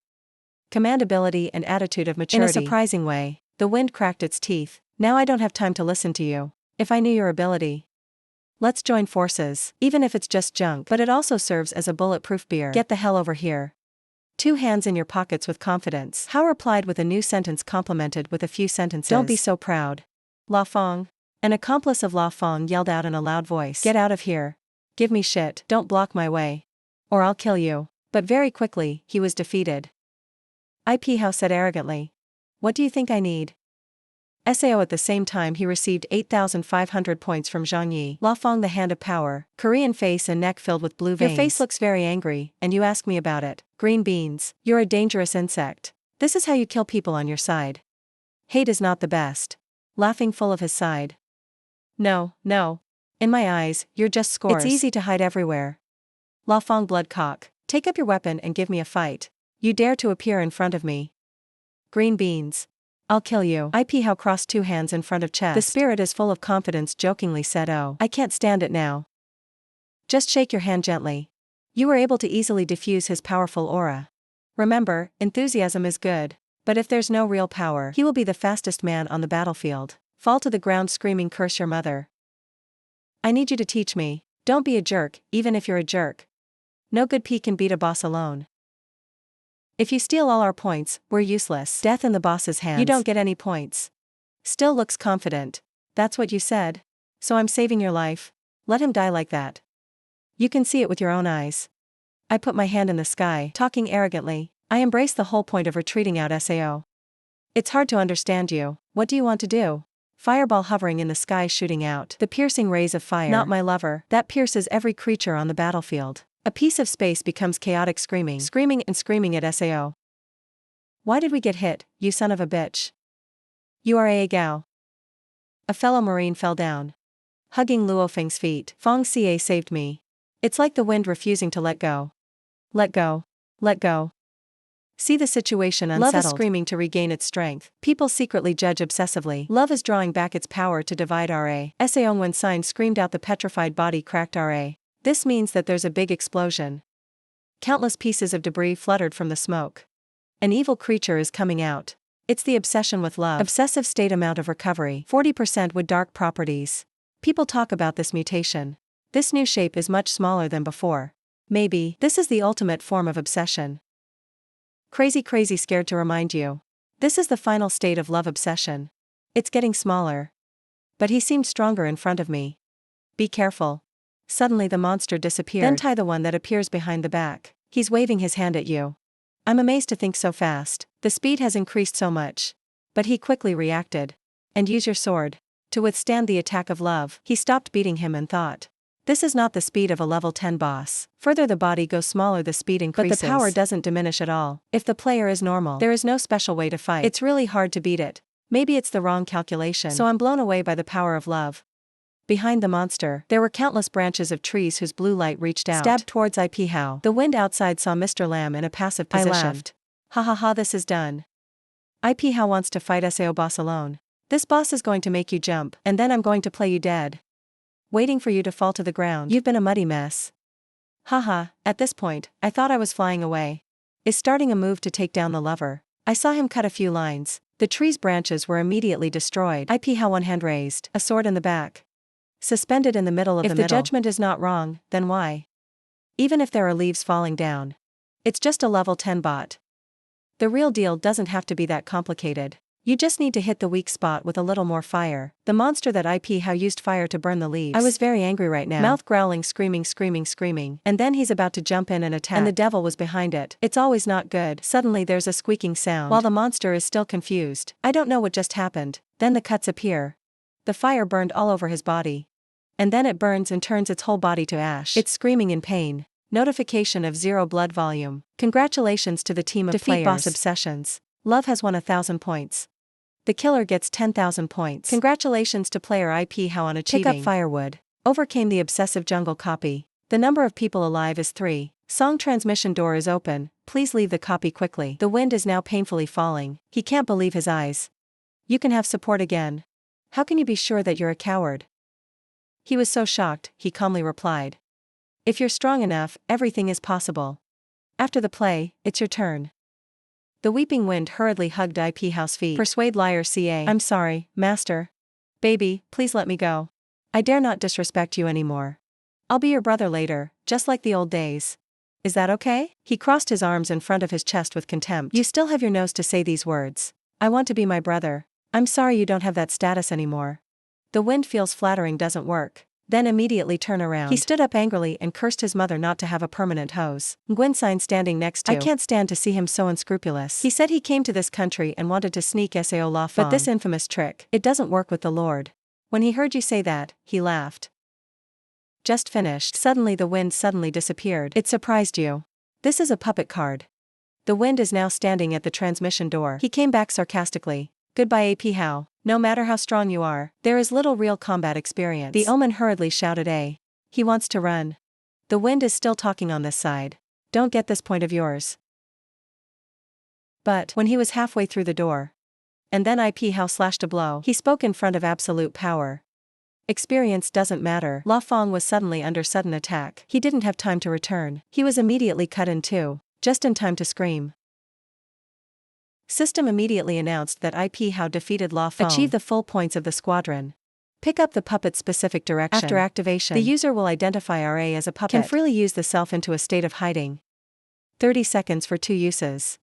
Commandability and attitude of maturity. In a surprising way, the wind cracked its teeth. Now I don't have time to listen to you. If I knew your ability. Let's join forces, even if it's just junk. But it also serves as a bulletproof beer. Get the hell over here. 2 hands in your pockets with confidence. Hao replied with a new sentence complemented with a few sentences. Don't be so proud. La Feng. An accomplice of La Feng yelled out in a loud voice. Get out of here. Give me shit. Don't block my way. Or I'll kill you. But very quickly, he was defeated. IP Hao said arrogantly. What do you think I need? Sao at the same time he received 8,500 points from Zhang Yi. La Feng, the hand of power, Korean face and neck filled with blue veins. Your face looks very angry, and you ask me about it. Green beans. You're a dangerous insect. This is how you kill people on your side. Hate is not the best. Laughing full of his side. No. In my eyes, you're just scores. It's easy to hide everywhere. La Feng bloodcock. Take up your weapon and give me a fight. You dare to appear in front of me. Green beans. I'll kill you. IP Hao crossed 2 hands in front of chest. The spirit is full of confidence jokingly said, oh, I can't stand it now. Just shake your hand gently. You were able to easily diffuse his powerful aura. Remember, enthusiasm is good. But if there's no real power, he will be the fastest man on the battlefield. Fall to the ground screaming, curse your mother. I need you to teach me. Don't be a jerk, even if you're a jerk. No good P can beat a boss alone. If you steal all our points, we're useless. Death in the boss's hands. You don't get any points. Still looks confident. That's what you said. So I'm saving your life. Let him die like that. You can see it with your own eyes. I put my hand in the sky, talking arrogantly. I embrace the whole point of retreating out SAO. It's hard to understand you. What do you want to do? Fireball hovering in the sky shooting out. The piercing rays of fire. Not my lover. That pierces every creature on the battlefield. A piece of space becomes chaotic screaming. Screaming and screaming at SAO. Why did we get hit, you son of a bitch? You are a Gao. A fellow Marine fell down. Hugging Luo Feng's feet. Feng Xie saved me. It's like the wind refusing to let go. Let go. Let go. See the situation unsettled. Love is screaming to regain its strength. People secretly judge obsessively. Love is drawing back its power to divide RA. Saongwen Sign screamed out, the petrified body cracked RA. This means that there's a big explosion. Countless pieces of debris fluttered from the smoke. An evil creature is coming out. It's the obsession with love. Obsessive state amount of recovery. 40% with dark properties. People talk about this mutation. This new shape is much smaller than before. Maybe this is the ultimate form of obsession. Crazy scared to remind you. This is the final state of love obsession. It's getting smaller. But he seemed stronger in front of me. Be careful. Suddenly the monster disappeared. Then tie the one that appears behind the back. He's waving his hand at you. I'm amazed to think so fast. The speed has increased so much. But he quickly reacted. And use your sword. To withstand the attack of love. He stopped beating him and thought. This is not the speed of a level 10 boss. Further the body goes smaller, the speed increases. But the power doesn't diminish at all. If the player is normal, there is no special way to fight. It's really hard to beat it. Maybe it's the wrong calculation. So I'm blown away by the power of love. Behind the monster, there were countless branches of trees whose blue light reached out. Stabbed towards IP Hao. The wind outside saw Mr. Lamb in a passive position. I laughed. Ha ha ha, this is done. IP Hao wants to fight SAO boss alone. This boss is going to make you jump, and then I'm going to play you dead. Waiting for you to fall to the ground. You've been a muddy mess. Haha, at this point, I thought I was flying away. Is starting a move to take down the lover. I saw him cut a few lines. The tree's branches were immediately destroyed. IP Hao one hand raised, a sword in the back. Suspended in the middle of the middle. If the judgment is not wrong, then why? Even if there are leaves falling down. It's just a level 10 bot. The real deal doesn't have to be that complicated. You just need to hit the weak spot with a little more fire. The monster that IP Hao used fire to burn the leaves. I was very angry right now. Mouth growling, screaming. And then he's about to jump in and attack. And the devil was behind it. It's always not good. Suddenly there's a squeaking sound. While the monster is still confused. I don't know what just happened. Then the cuts appear. The fire burned all over his body. And then it burns and turns its whole body to ash. It's screaming in pain. Notification of 0 blood volume. Congratulations to the team of players. Defeat boss obsessions. Love has won 1,000 points. The killer gets 10,000 points. Congratulations to player IP Hao on achieving. Pick up firewood. Overcame the obsessive jungle copy. The number of people alive is 3. Song transmission door is open. Please leave the copy quickly. The wind is now painfully falling. He can't believe his eyes. You can have support again. How can you be sure that you're a coward? He was so shocked, he calmly replied. If you're strong enough, everything is possible. After the play, it's your turn. The weeping wind hurriedly hugged IP Hao's feet. Persuade liar CA. I'm sorry, master. Baby, please let me go. I dare not disrespect you anymore. I'll be your brother later, just like the old days. Is that okay? He crossed his arms in front of his chest with contempt. You still have your nose to say these words. I want to be my brother. I'm sorry you don't have that status anymore. The wind feels flattering doesn't work. Then immediately turn around. He stood up angrily and cursed his mother not to have a permanent hose. Gwynsign standing next to. I can't stand to see him so unscrupulous. He said he came to this country and wanted to sneak Sao La Fong. But this infamous trick, it doesn't work with the Lord. When he heard you say that, he laughed. Just finished. Suddenly the wind suddenly disappeared. It surprised you. This is a puppet card. The wind is now standing at the transmission door. He came back sarcastically. Goodbye AP Hao. No matter how strong you are, there is little real combat experience. The omen hurriedly shouted He wants to run. The wind is still talking on this side. Don't get this point of yours. But, when he was halfway through the door. And then IP Hao slashed a blow. He spoke in front of absolute power. Experience doesn't matter. La Fong was suddenly under sudden attack. He didn't have time to return. He was immediately cut in two, just in time to scream. System immediately announced that IP How defeated La Fong. Achieve the full points of the squadron. Pick up the puppet's specific direction. After activation, the user will identify RA as a puppet. Can freely use the self into a state of hiding. 30 seconds for 2 uses.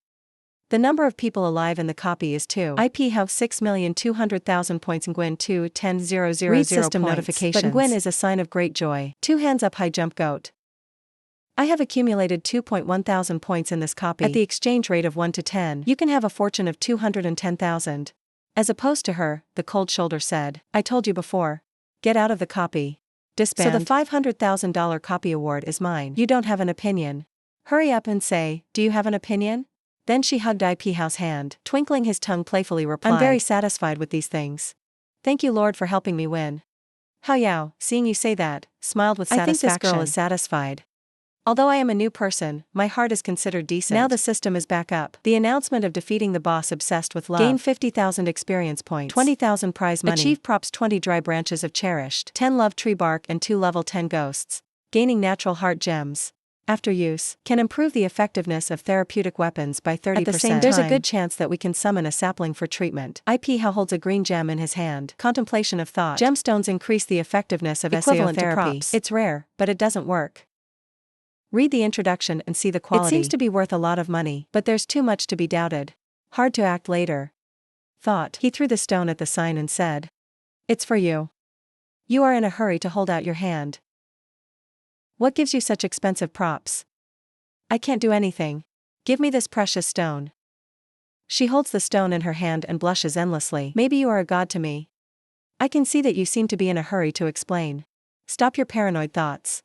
The number of people alive in the copy is 2. IP How 6,200,000 points. Nguyen 2 10,000 Read system points, notifications. But Nguyen is a sign of great joy. 2 hands up high jump goat. I have accumulated 2.1 thousand points in this copy. At the exchange rate of 1 to 10, you can have a fortune of 210,000. As opposed to her, the cold shoulder said. I told you before. Get out of the copy. Disband. So the $500,000 copy award is mine. You don't have an opinion. Hurry up and say, do you have an opinion? Then she hugged IP How's hand, twinkling his tongue playfully replied, I'm very satisfied with these things. Thank you Lord for helping me win. Hao Yao, seeing you say that, smiled with satisfaction. I think this girl is satisfied. Although I am a new person, my heart is considered decent. Now the system is back up. The announcement of defeating the boss obsessed with love. Gain 50,000 experience points. 20,000 prize money. Achieve props 20 dry branches of cherished. 10 love tree bark and 2 level 10 ghosts. Gaining natural heart gems. After use, can improve the effectiveness of therapeutic weapons by 30%. At the same time, there's a good chance that we can summon a sapling for treatment. IP How holds a green gem in his hand. Contemplation of thought. Gemstones increase the effectiveness of equivalent therapy. It's rare, but it doesn't work. Read the introduction and see the quality. It seems to be worth a lot of money, but there's too much to be doubted. Hard to act later. Thought. He threw the stone at the sign and said, it's for you. You are in a hurry to hold out your hand. What gives you such expensive props? I can't do anything. Give me this precious stone. She holds the stone in her hand and blushes endlessly. Maybe you are a god to me. I can see that you seem to be in a hurry to explain. Stop your paranoid thoughts.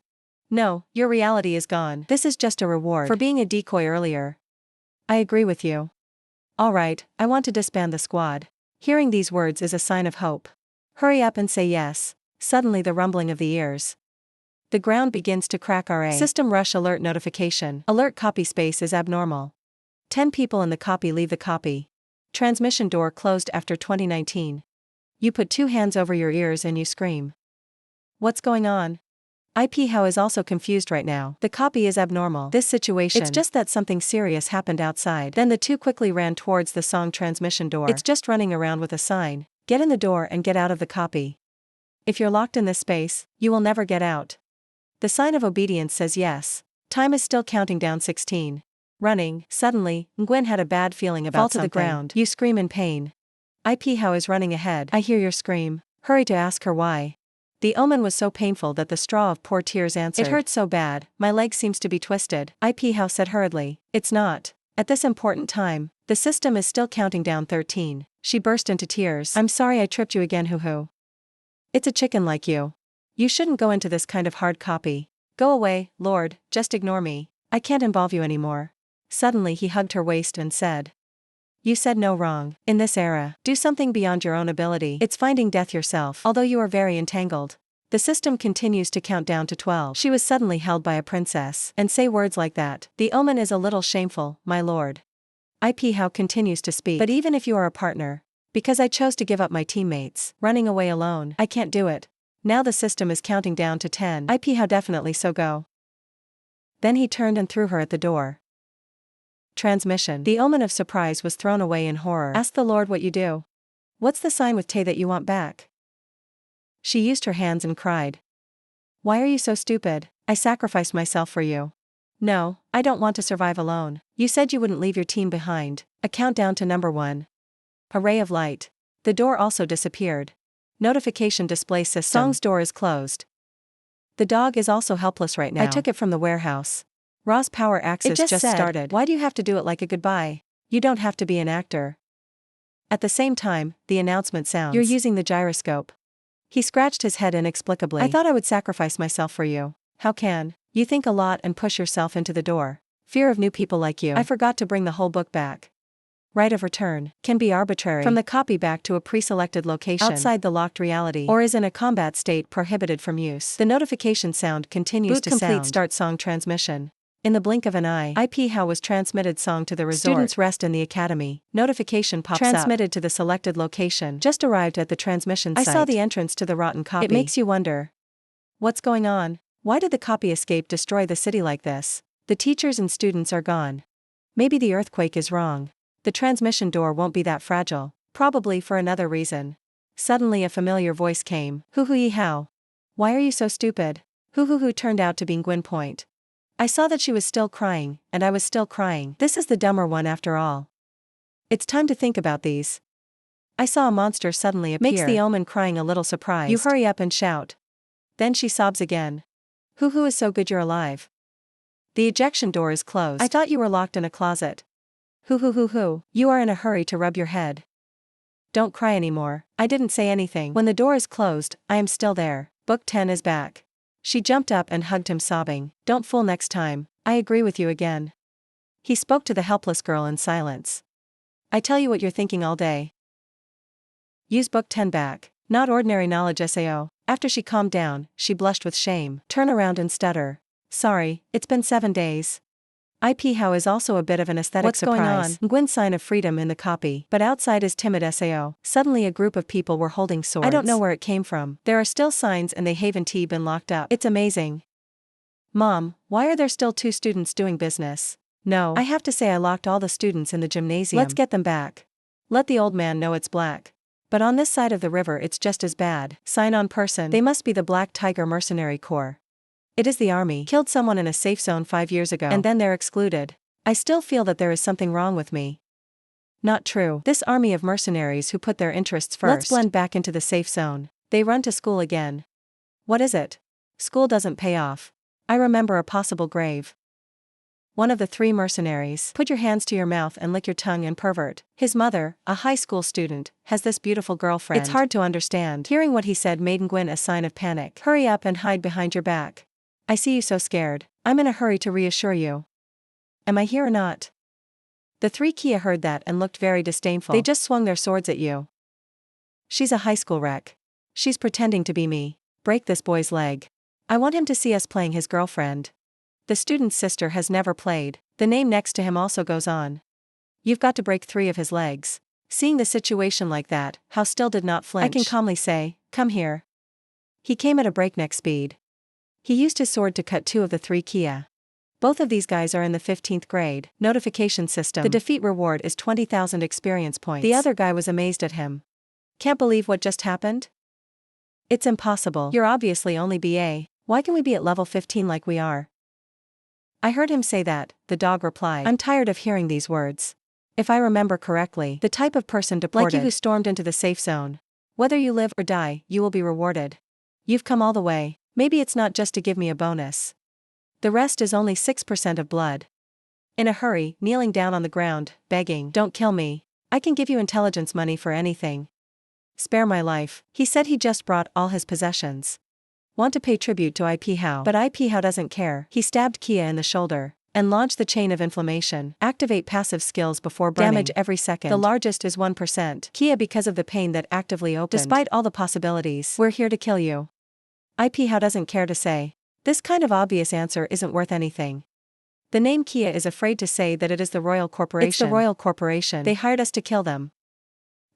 No, your reality is gone. This is just a reward for being a decoy earlier. I agree with you. All right, I want to disband the squad. Hearing these words is a sign of hope. Hurry up and say yes. Suddenly the rumbling of the ears. The ground begins to crack. RA. System rush alert notification. Alert copy space is abnormal. 10 people in the copy leave the copy. Transmission door closed after 2019. You put 2 hands over your ears and you scream. What's going on? IP How is also confused right now. The copy is abnormal. This situation. It's just that something serious happened outside. Then the 2 quickly ran towards the song transmission door. It's just running around with a sign. Get in the door and get out of the copy. If you're locked in this space, you will never get out. The sign of obedience says yes. Time is still counting down 16. Running. Suddenly, Nguyen had a bad feeling about something. Fall to the ground. You scream in pain. IP How is running ahead. I hear your scream. Hurry to ask her why. The omen was so painful that the straw of poor tears answered. It hurts so bad, my leg seems to be twisted. IP How said hurriedly. It's not. At this important time, the system is still counting down 13. She burst into tears. I'm sorry I tripped you again, hoo-hoo. It's a chicken like you. You shouldn't go into this kind of hard copy. Go away, Lord, just ignore me. I can't involve you anymore. Suddenly he hugged her waist and said. You said no wrong. In this era, do something beyond your own ability. It's finding death yourself. Although you are very entangled. The system continues to count down to 12. She was suddenly held by a princess. And say words like that. The omen is a little shameful, my lord. IP How continues to speak. But even if you are a partner, because I chose to give up my teammates, running away alone, I can't do it. Now the system is counting down to 10. IP How definitely so go. Then he turned and threw her at the door. Transmission. The omen of surprise was thrown away in horror. Ask the Lord what you do. What's the sign with Tay that you want back? She used her hands and cried. Why are you so stupid? I sacrificed myself for you. No, I don't want to survive alone. You said you wouldn't leave your team behind. A countdown to number 1. A ray of light. The door also disappeared. Notification display system. Song's door is closed. The dog is also helpless right now. I took it from the warehouse. Raw's power axis just started. Why do you have to do it like a goodbye? You don't have to be an actor. At the same time, the announcement sounds. You're using the gyroscope. He scratched his head inexplicably. I thought I would sacrifice myself for you. How can? You think a lot and push yourself into the door. Fear of new people like you. I forgot to bring the whole book back. Right of return can be arbitrary. From the copy back to a pre-selected location outside the locked reality or is in a combat state prohibited from use. The notification sound continues to sound. Boot complete start song transmission. In the blink of an eye, IP How was transmitted song to the resort. Students rest in the academy. Notification pops up. Transmitted to the selected location. Just arrived at the transmission site. I saw the entrance to the rotten copy. It makes you wonder. What's going on? Why did the copy escape destroy the city like this? The teachers and students are gone. Maybe the earthquake is wrong. The transmission door won't be that fragile, probably for another reason. Suddenly a familiar voice came. Hoo hoo yee how. Why are you so stupid? Hoo hoo hoo turned out to be Gwyn Point. I saw that she was still crying, and I was still crying. This is the dumber one after all. It's time to think about these. I saw a monster suddenly appear. Makes the omen crying a little surprised. You hurry up and shout. Then she sobs again. Hoo hoo is so good you're alive. The ejection door is closed. I thought you were locked in a closet. Hoo hoo hoo hoo. You are in a hurry to rub your head. Don't cry anymore. I didn't say anything. When the door is closed, I am still there. Book 10 is back. She jumped up and hugged him sobbing. Don't fool next time. I agree with you again. He spoke to the helpless girl in silence. I tell you what you're thinking all day. Use book 10 back. Not ordinary knowledge SAO. After she calmed down, she blushed with shame. Turn around and stutter. Sorry, it's been 7 days. IP How is also a bit of an aesthetic surprise. What's going on? Gwyn's sign of freedom in the copy, but outside is timid SAO. Suddenly a group of people were holding swords. I don't know where it came from. There are still signs and they haven't been locked up. It's amazing. Mom, why are there still 2 students doing business? No, I have to say I locked all the students in the gymnasium. Let's get them back. Let the old man know it's black. But on this side of the river it's just as bad. Sign on person. They must be the Black Tiger Mercenary Corps. It is the army. Killed someone in a safe zone 5 years ago. And then they're excluded. I still feel that there is something wrong with me. Not true. This army of mercenaries who put their interests first. Let's blend back into the safe zone. They run to school again. What is it? School doesn't pay off. I remember a possible grave. One of the 3 mercenaries. Put your hands to your mouth and lick your tongue and pervert. His mother, a high school student, has this beautiful girlfriend. It's hard to understand. Hearing what he said made Gwyn a sign of panic. Hurry up and hide behind your back. I see you so scared. I'm in a hurry to reassure you. Am I here or not? The 3 Kia heard that and looked very disdainful. They just swung their swords at you. She's a high school wreck. She's pretending to be me. Break this boy's leg. I want him to see us playing his girlfriend. The student's sister has never played. The name next to him also goes on. You've got to break 3 of his legs. Seeing the situation like that, How still did not flinch. I can calmly say, come here. He came at a breakneck speed. He used his sword to cut 2 of the 3 Kia. Both of these guys are in the 15th grade. Notification system. The defeat reward is 20,000 experience points. The other guy was amazed at him. Can't believe what just happened? It's impossible. You're obviously only BA. Why can we be at level 15 like we are? I heard him say that, the dog replied. I'm tired of hearing these words. If I remember correctly, the type of person deported. Like you who stormed into the safe zone. Whether you live or die, you will be rewarded. You've come all the way. Maybe it's not just to give me a bonus. The rest is only 6% of blood. In a hurry, kneeling down on the ground, begging, don't kill me. I can give you intelligence money for anything. Spare my life. He said he just brought all his possessions. Want to pay tribute to IP How. But IP How doesn't care. He stabbed Kia in the shoulder, and launched the chain of inflammation. Activate passive skills before burning. Damage every second. The largest is 1%. Kia because of the pain that actively opened. Despite all the possibilities, we're here to kill you. IP How doesn't care to say. This kind of obvious answer isn't worth anything. The name Kia is afraid to say that it is the Royal Corporation. It's the Royal Corporation. They hired us to kill them.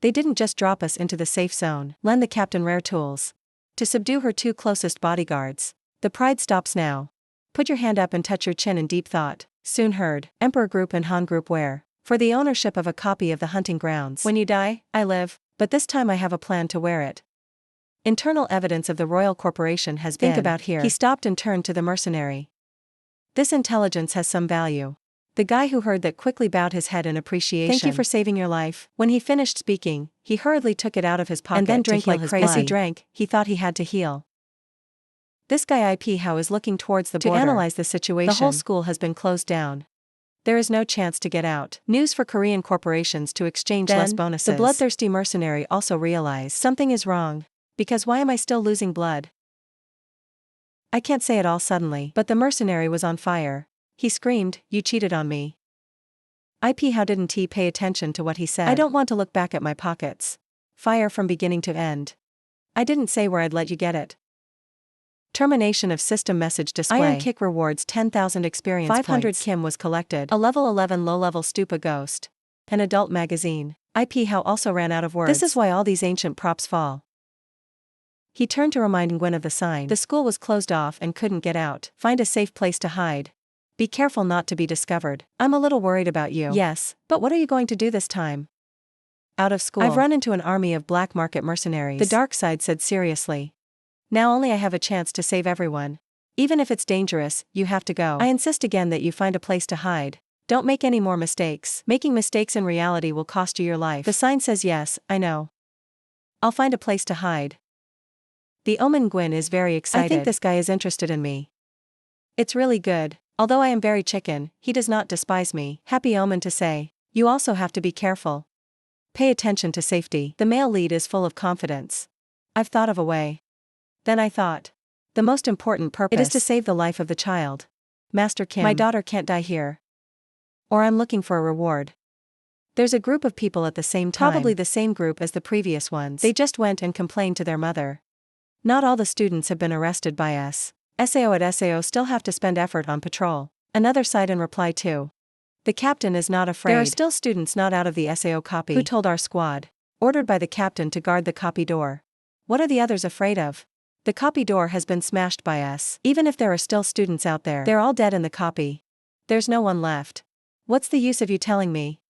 They didn't just drop us into the safe zone. Lend the captain rare tools. To subdue her 2 closest bodyguards. The pride stops now. Put your hand up and touch your chin in deep thought. Soon heard. Emperor Group and Han Group where? For the ownership of a copy of the hunting grounds. When you die, I live, but this time I have a plan to wear it. Internal evidence of the Royal Corporation has been. Think about here. He stopped and turned to the mercenary. This intelligence has some value. The guy who heard that quickly bowed his head in appreciation. Thank you for saving your life. When he finished speaking, he hurriedly took it out of his pocket and then drank like crazy. As he drank, he thought he had to heal. This guy IP How is looking towards the border. To analyze the situation, the whole school has been closed down. There is no chance to get out. News for Korean corporations to exchange less bonuses. The bloodthirsty mercenary also realized something is wrong. Because why am I still losing blood? I can't say it all suddenly, but the mercenary was on fire. He screamed, you cheated on me. IP How didn't he pay attention to what he said? I don't want to look back at my pockets. Fire from beginning to end. I didn't say where I'd let you get it. Termination of system message display. Iron Kick rewards 10,000 experience 500 points. Kim was collected. A level 11 low-level Stupa ghost. An adult magazine. IP How also ran out of words. This is why all these ancient props fall. He turned to remind Gwyn of the sign. The school was closed off and couldn't get out. Find a safe place to hide. Be careful not to be discovered. I'm a little worried about you. Yes, but what are you going to do this time? Out of school. I've run into an army of black market mercenaries. The dark side said seriously. Now only I have a chance to save everyone. Even if it's dangerous, you have to go. I insist again that you find a place to hide. Don't make any more mistakes. Making mistakes in reality will cost you your life. The sign says yes, I know. I'll find a place to hide. The Omen Gwyn is very excited. I think this guy is interested in me. It's really good. Although I am very chicken, he does not despise me. Happy Omen to say. You also have to be careful. Pay attention to safety. The male lead is full of confidence. I've thought of a way. Then I thought. The most important purpose. It is to save the life of the child. Master Kim. My daughter can't die here. Or I'm looking for a reward. There's a group of people at the same time. Probably the same group as the previous ones. They just went and complained to their mother. Not all the students have been arrested by us. SAO at SAO still have to spend effort on patrol. Another side in reply too. The captain is not afraid. There are still students not out of the SAO copy. Who told our squad? Ordered by the captain to guard the copy door. What are the others afraid of? The copy door has been smashed by us. Even if there are still students out there, they're all dead in the copy. There's no one left. What's the use of you telling me?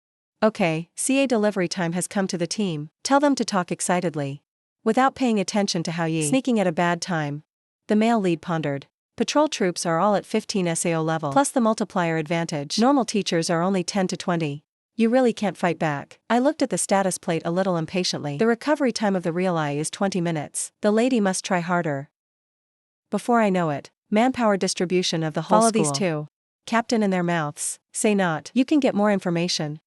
Okay, CA delivery time has come to the team. Tell them to talk excitedly. Without paying attention to how ye sneaking at a bad time. The male lead pondered. Patrol troops are all at 15 SAO level. Plus the multiplier advantage. Normal teachers are only 10 to 20. You really can't fight back. I looked at the status plate a little impatiently. The recovery time of the real eye is 20 minutes. The lady must try harder. Before I know it, manpower distribution of the whole school. Follow these two. Captain in their mouths. Say not. You can get more information.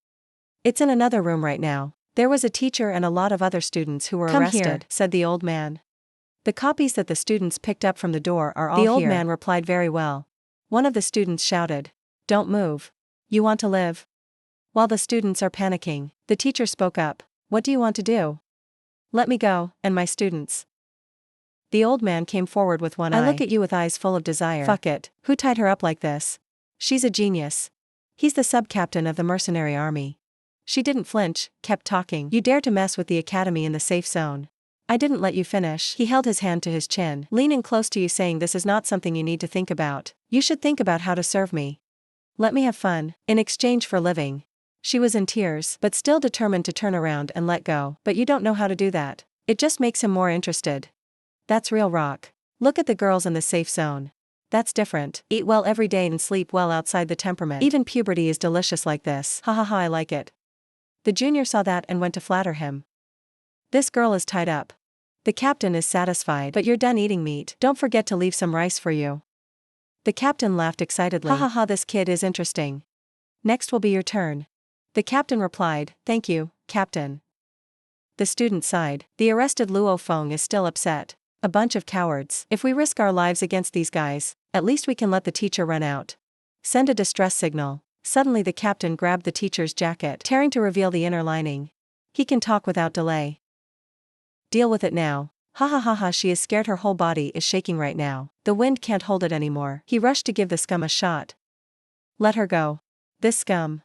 It's in another room right now. There was a teacher and a lot of other students who were arrested, here, said the old man. The copies that the students picked up from the door are all here. The old man replied very well. One of the students shouted. Don't move. You want to live? While the students are panicking, the teacher spoke up. What do you want to do? Let me go, and my students. The old man came forward with one eye. I look at you with eyes full of desire. Fuck it. Who tied her up like this? She's a genius. He's the sub-captain of the mercenary army. She didn't flinch, kept talking. You dare to mess with the academy in the safe zone. I didn't let you finish. He held his hand to his chin, leaning close to you saying this is not something you need to think about. You should think about how to serve me. Let me have fun, in exchange for living. She was in tears, but still determined to turn around and let go. But you don't know how to do that. It just makes him more interested. That's real rock. Look at the girls in the safe zone. That's different. Eat well every day and sleep well outside the temperament. Even puberty is delicious like this. Ha ha ha, I like it. The junior saw that and went to flatter him. This girl is tied up. The captain is satisfied. But you're done eating meat. Don't forget to leave some rice for you. The captain laughed excitedly. Ha ha ha, this kid is interesting. Next will be your turn. The captain replied, thank you, captain. The student sighed. The arrested Luo Feng is still upset. A bunch of cowards. If we risk our lives against these guys, at least we can let the teacher run out. Send a distress signal. Suddenly the captain grabbed the teacher's jacket, tearing to reveal the inner lining. He can talk without delay. Deal with it now. Ha ha ha ha, she is scared, her whole body is shaking right now. The wind can't hold it anymore. He rushed to give the scum a shot. Let her go. This scum.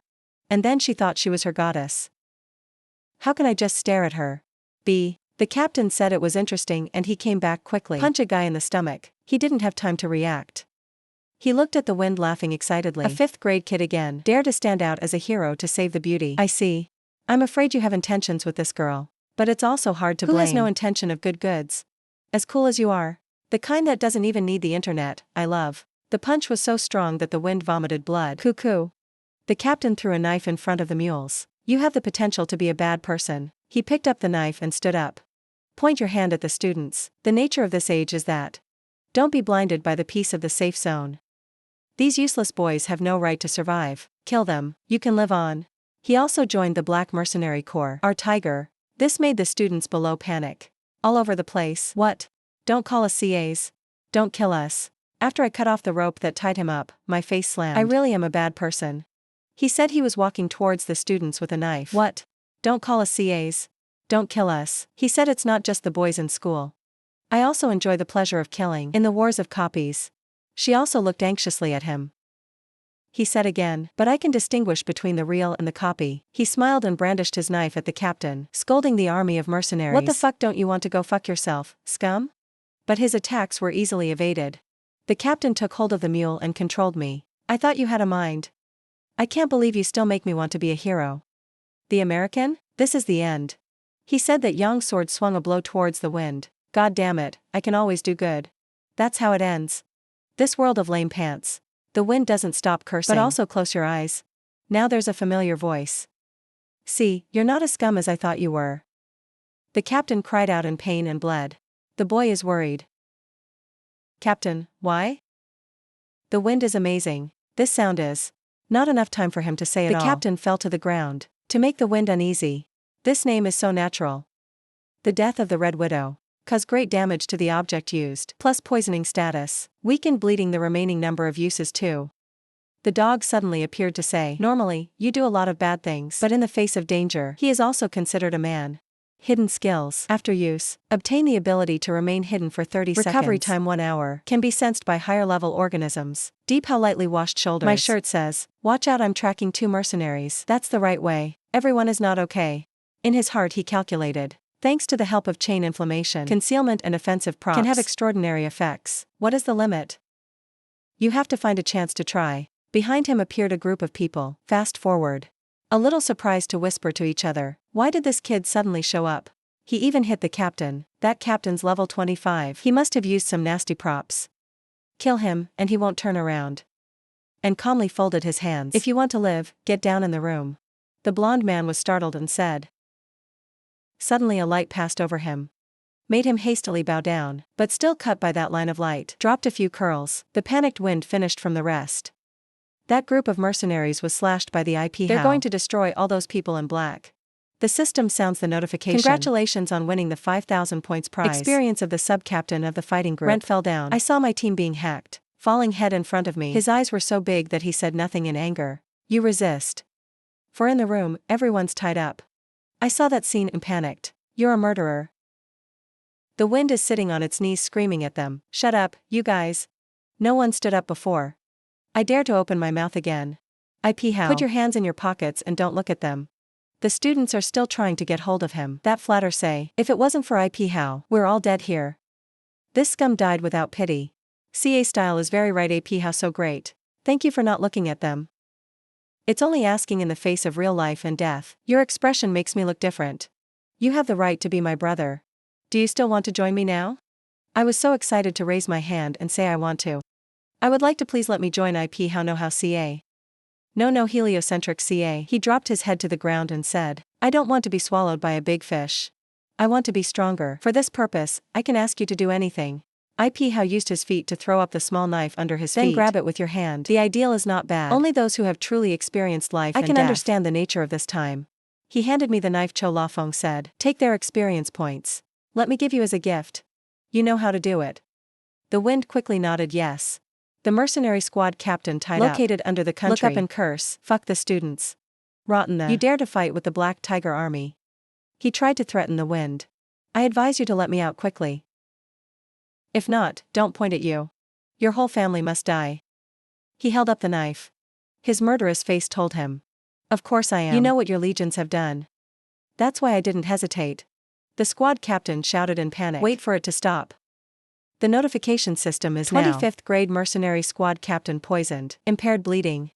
And then she thought she was her goddess. How can I just stare at her? The captain said it was interesting and he came back quickly. Punch a guy in the stomach. He didn't have time to react. He looked at the wind laughing excitedly. A 5th grade kid again. Dare to stand out as a hero to save the beauty. I see. I'm afraid you have intentions with this girl. But it's also hard to blame. Who has no intention of good goods? As cool as you are. The kind that doesn't even need the internet, I love. The punch was so strong that the wind vomited blood. Cuckoo. The captain threw a knife in front of the mules. You have the potential to be a bad person. He picked up the knife and stood up. Point your hand at the students. The nature of this age is that. Don't be blinded by the peace of the safe zone. These useless boys have no right to survive. Kill them. You can live on. He also joined the Black Mercenary Corps. Our tiger. This made the students below panic. All over the place. What? Don't call us CAs. Don't kill us. After I cut off the rope that tied him up, my face slammed. I really am a bad person. He said he was walking towards the students with a knife. What? Don't call us CAs. Don't kill us. He said it's not just the boys in school. I also enjoy the pleasure of killing. In the wars of copies. She also looked anxiously at him. He said again, but I can distinguish between the real and the copy. He smiled and brandished his knife at the captain, scolding the army of mercenaries. What the fuck, don't you want to go fuck yourself, scum? But his attacks were easily evaded. The captain took hold of the mule and controlled me. I thought you had a mind. I can't believe you still make me want to be a hero. The American? This is the end. He said that Yang's sword swung a blow towards the wind. God damn it, I can always do good. That's how it ends. This world of lame pants. The wind doesn't stop cursing. But also close your eyes. Now there's a familiar voice. See, you're not as scum as I thought you were. The captain cried out in pain and bled. The boy is worried. Captain, why? The wind is amazing. This sound is. Not enough time for him to say it all. The captain fell to the ground. To make the wind uneasy. This name is so natural. The death of the Red Widow. Cause great damage to the object used. Plus poisoning status. Weakened bleeding the remaining number of uses too. The dog suddenly appeared to say, normally, you do a lot of bad things. But in the face of danger, he is also considered a man. Hidden skills. After use, obtain the ability to remain hidden for 30 seconds. Recovery time 1 hour. Can be sensed by higher level organisms. Deep how lightly washed shoulders. My shirt says, watch out, I'm tracking 2 mercenaries. That's the right way. Everyone is not okay. In his heart he calculated. Thanks to the help of chain inflammation, concealment and offensive props can have extraordinary effects. What is the limit? You have to find a chance to try. Behind him appeared a group of people. Fast forward. A little surprised to whisper to each other, why did this kid suddenly show up? He even hit the captain. That captain's level 25. He must have used some nasty props. Kill him, and he won't turn around. And calmly folded his hands. If you want to live, get down in the room. The blond man was startled and said. Suddenly a light passed over him. Made him hastily bow down, but still cut by that line of light. Dropped a few curls. The panicked wind finished from the rest. That group of mercenaries was slashed by the IP. They're going to destroy all those people in black. The system sounds the notification. Congratulations on winning the 5,000 points prize. Experience of the sub-captain of the fighting group. Rent fell down. I saw my team being hacked. Falling head in front of me. His eyes were so big that he said nothing in anger. You resist. For in the room, everyone's tied up. I saw that scene and panicked. You're a murderer. The wind is sitting on its knees screaming at them. Shut up, you guys. No one stood up before. I dare to open my mouth again. IP how? Put your hands in your pockets and don't look at them. The students are still trying to get hold of him. That flatter say, if it wasn't for IP how, we're all dead here. This scum died without pity. CA style is very right. AP how so great. Thank you for not looking at them. It's only asking in the face of real life and death. Your expression makes me look different. You have the right to be my brother. Do you still want to join me now? I was so excited to raise my hand and say I want to. I would like to please let me join IP how no how CA. No heliocentric CA. He dropped his head to the ground and said, I don't want to be swallowed by a big fish. I want to be stronger. For this purpose, I can ask you to do anything. IP how used his feet to throw up the small knife under his feet. Then grab it with your hand. The ideal is not bad. Only those who have truly experienced life and death. I can understand the nature of this time. He handed me the knife. Cho La Feng said, take their experience points. Let me give you as a gift. You know how to do it. The wind quickly nodded yes. The mercenary squad captain tied located under the country. Look up and curse. Fuck the students. Rotten the. You dare to fight with the Black Tiger Army. He tried to threaten the wind. I advise you to let me out quickly. If not, don't point at you. Your whole family must die. He held up the knife. His murderous face told him. Of course I am. You know what your legions have done. That's why I didn't hesitate. The squad captain shouted in panic. Wait for it to stop. The notification system is 25th grade mercenary squad captain poisoned. Impaired bleeding.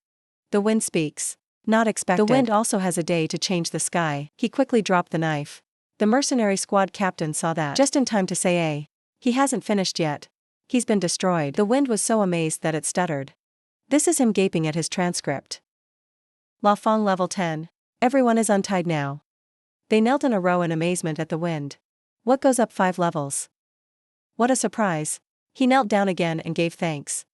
The wind speaks. Not expected. The wind also has a day to change the sky. He quickly dropped the knife. The mercenary squad captain saw that. Just in time to say he hasn't finished yet. He's been destroyed. The wind was so amazed that it stuttered. This is him gaping at his transcript. La Feng level 10. Everyone is untied now. They knelt in a row in amazement at the wind. What goes up 5 levels? What a surprise. He knelt down again and gave thanks.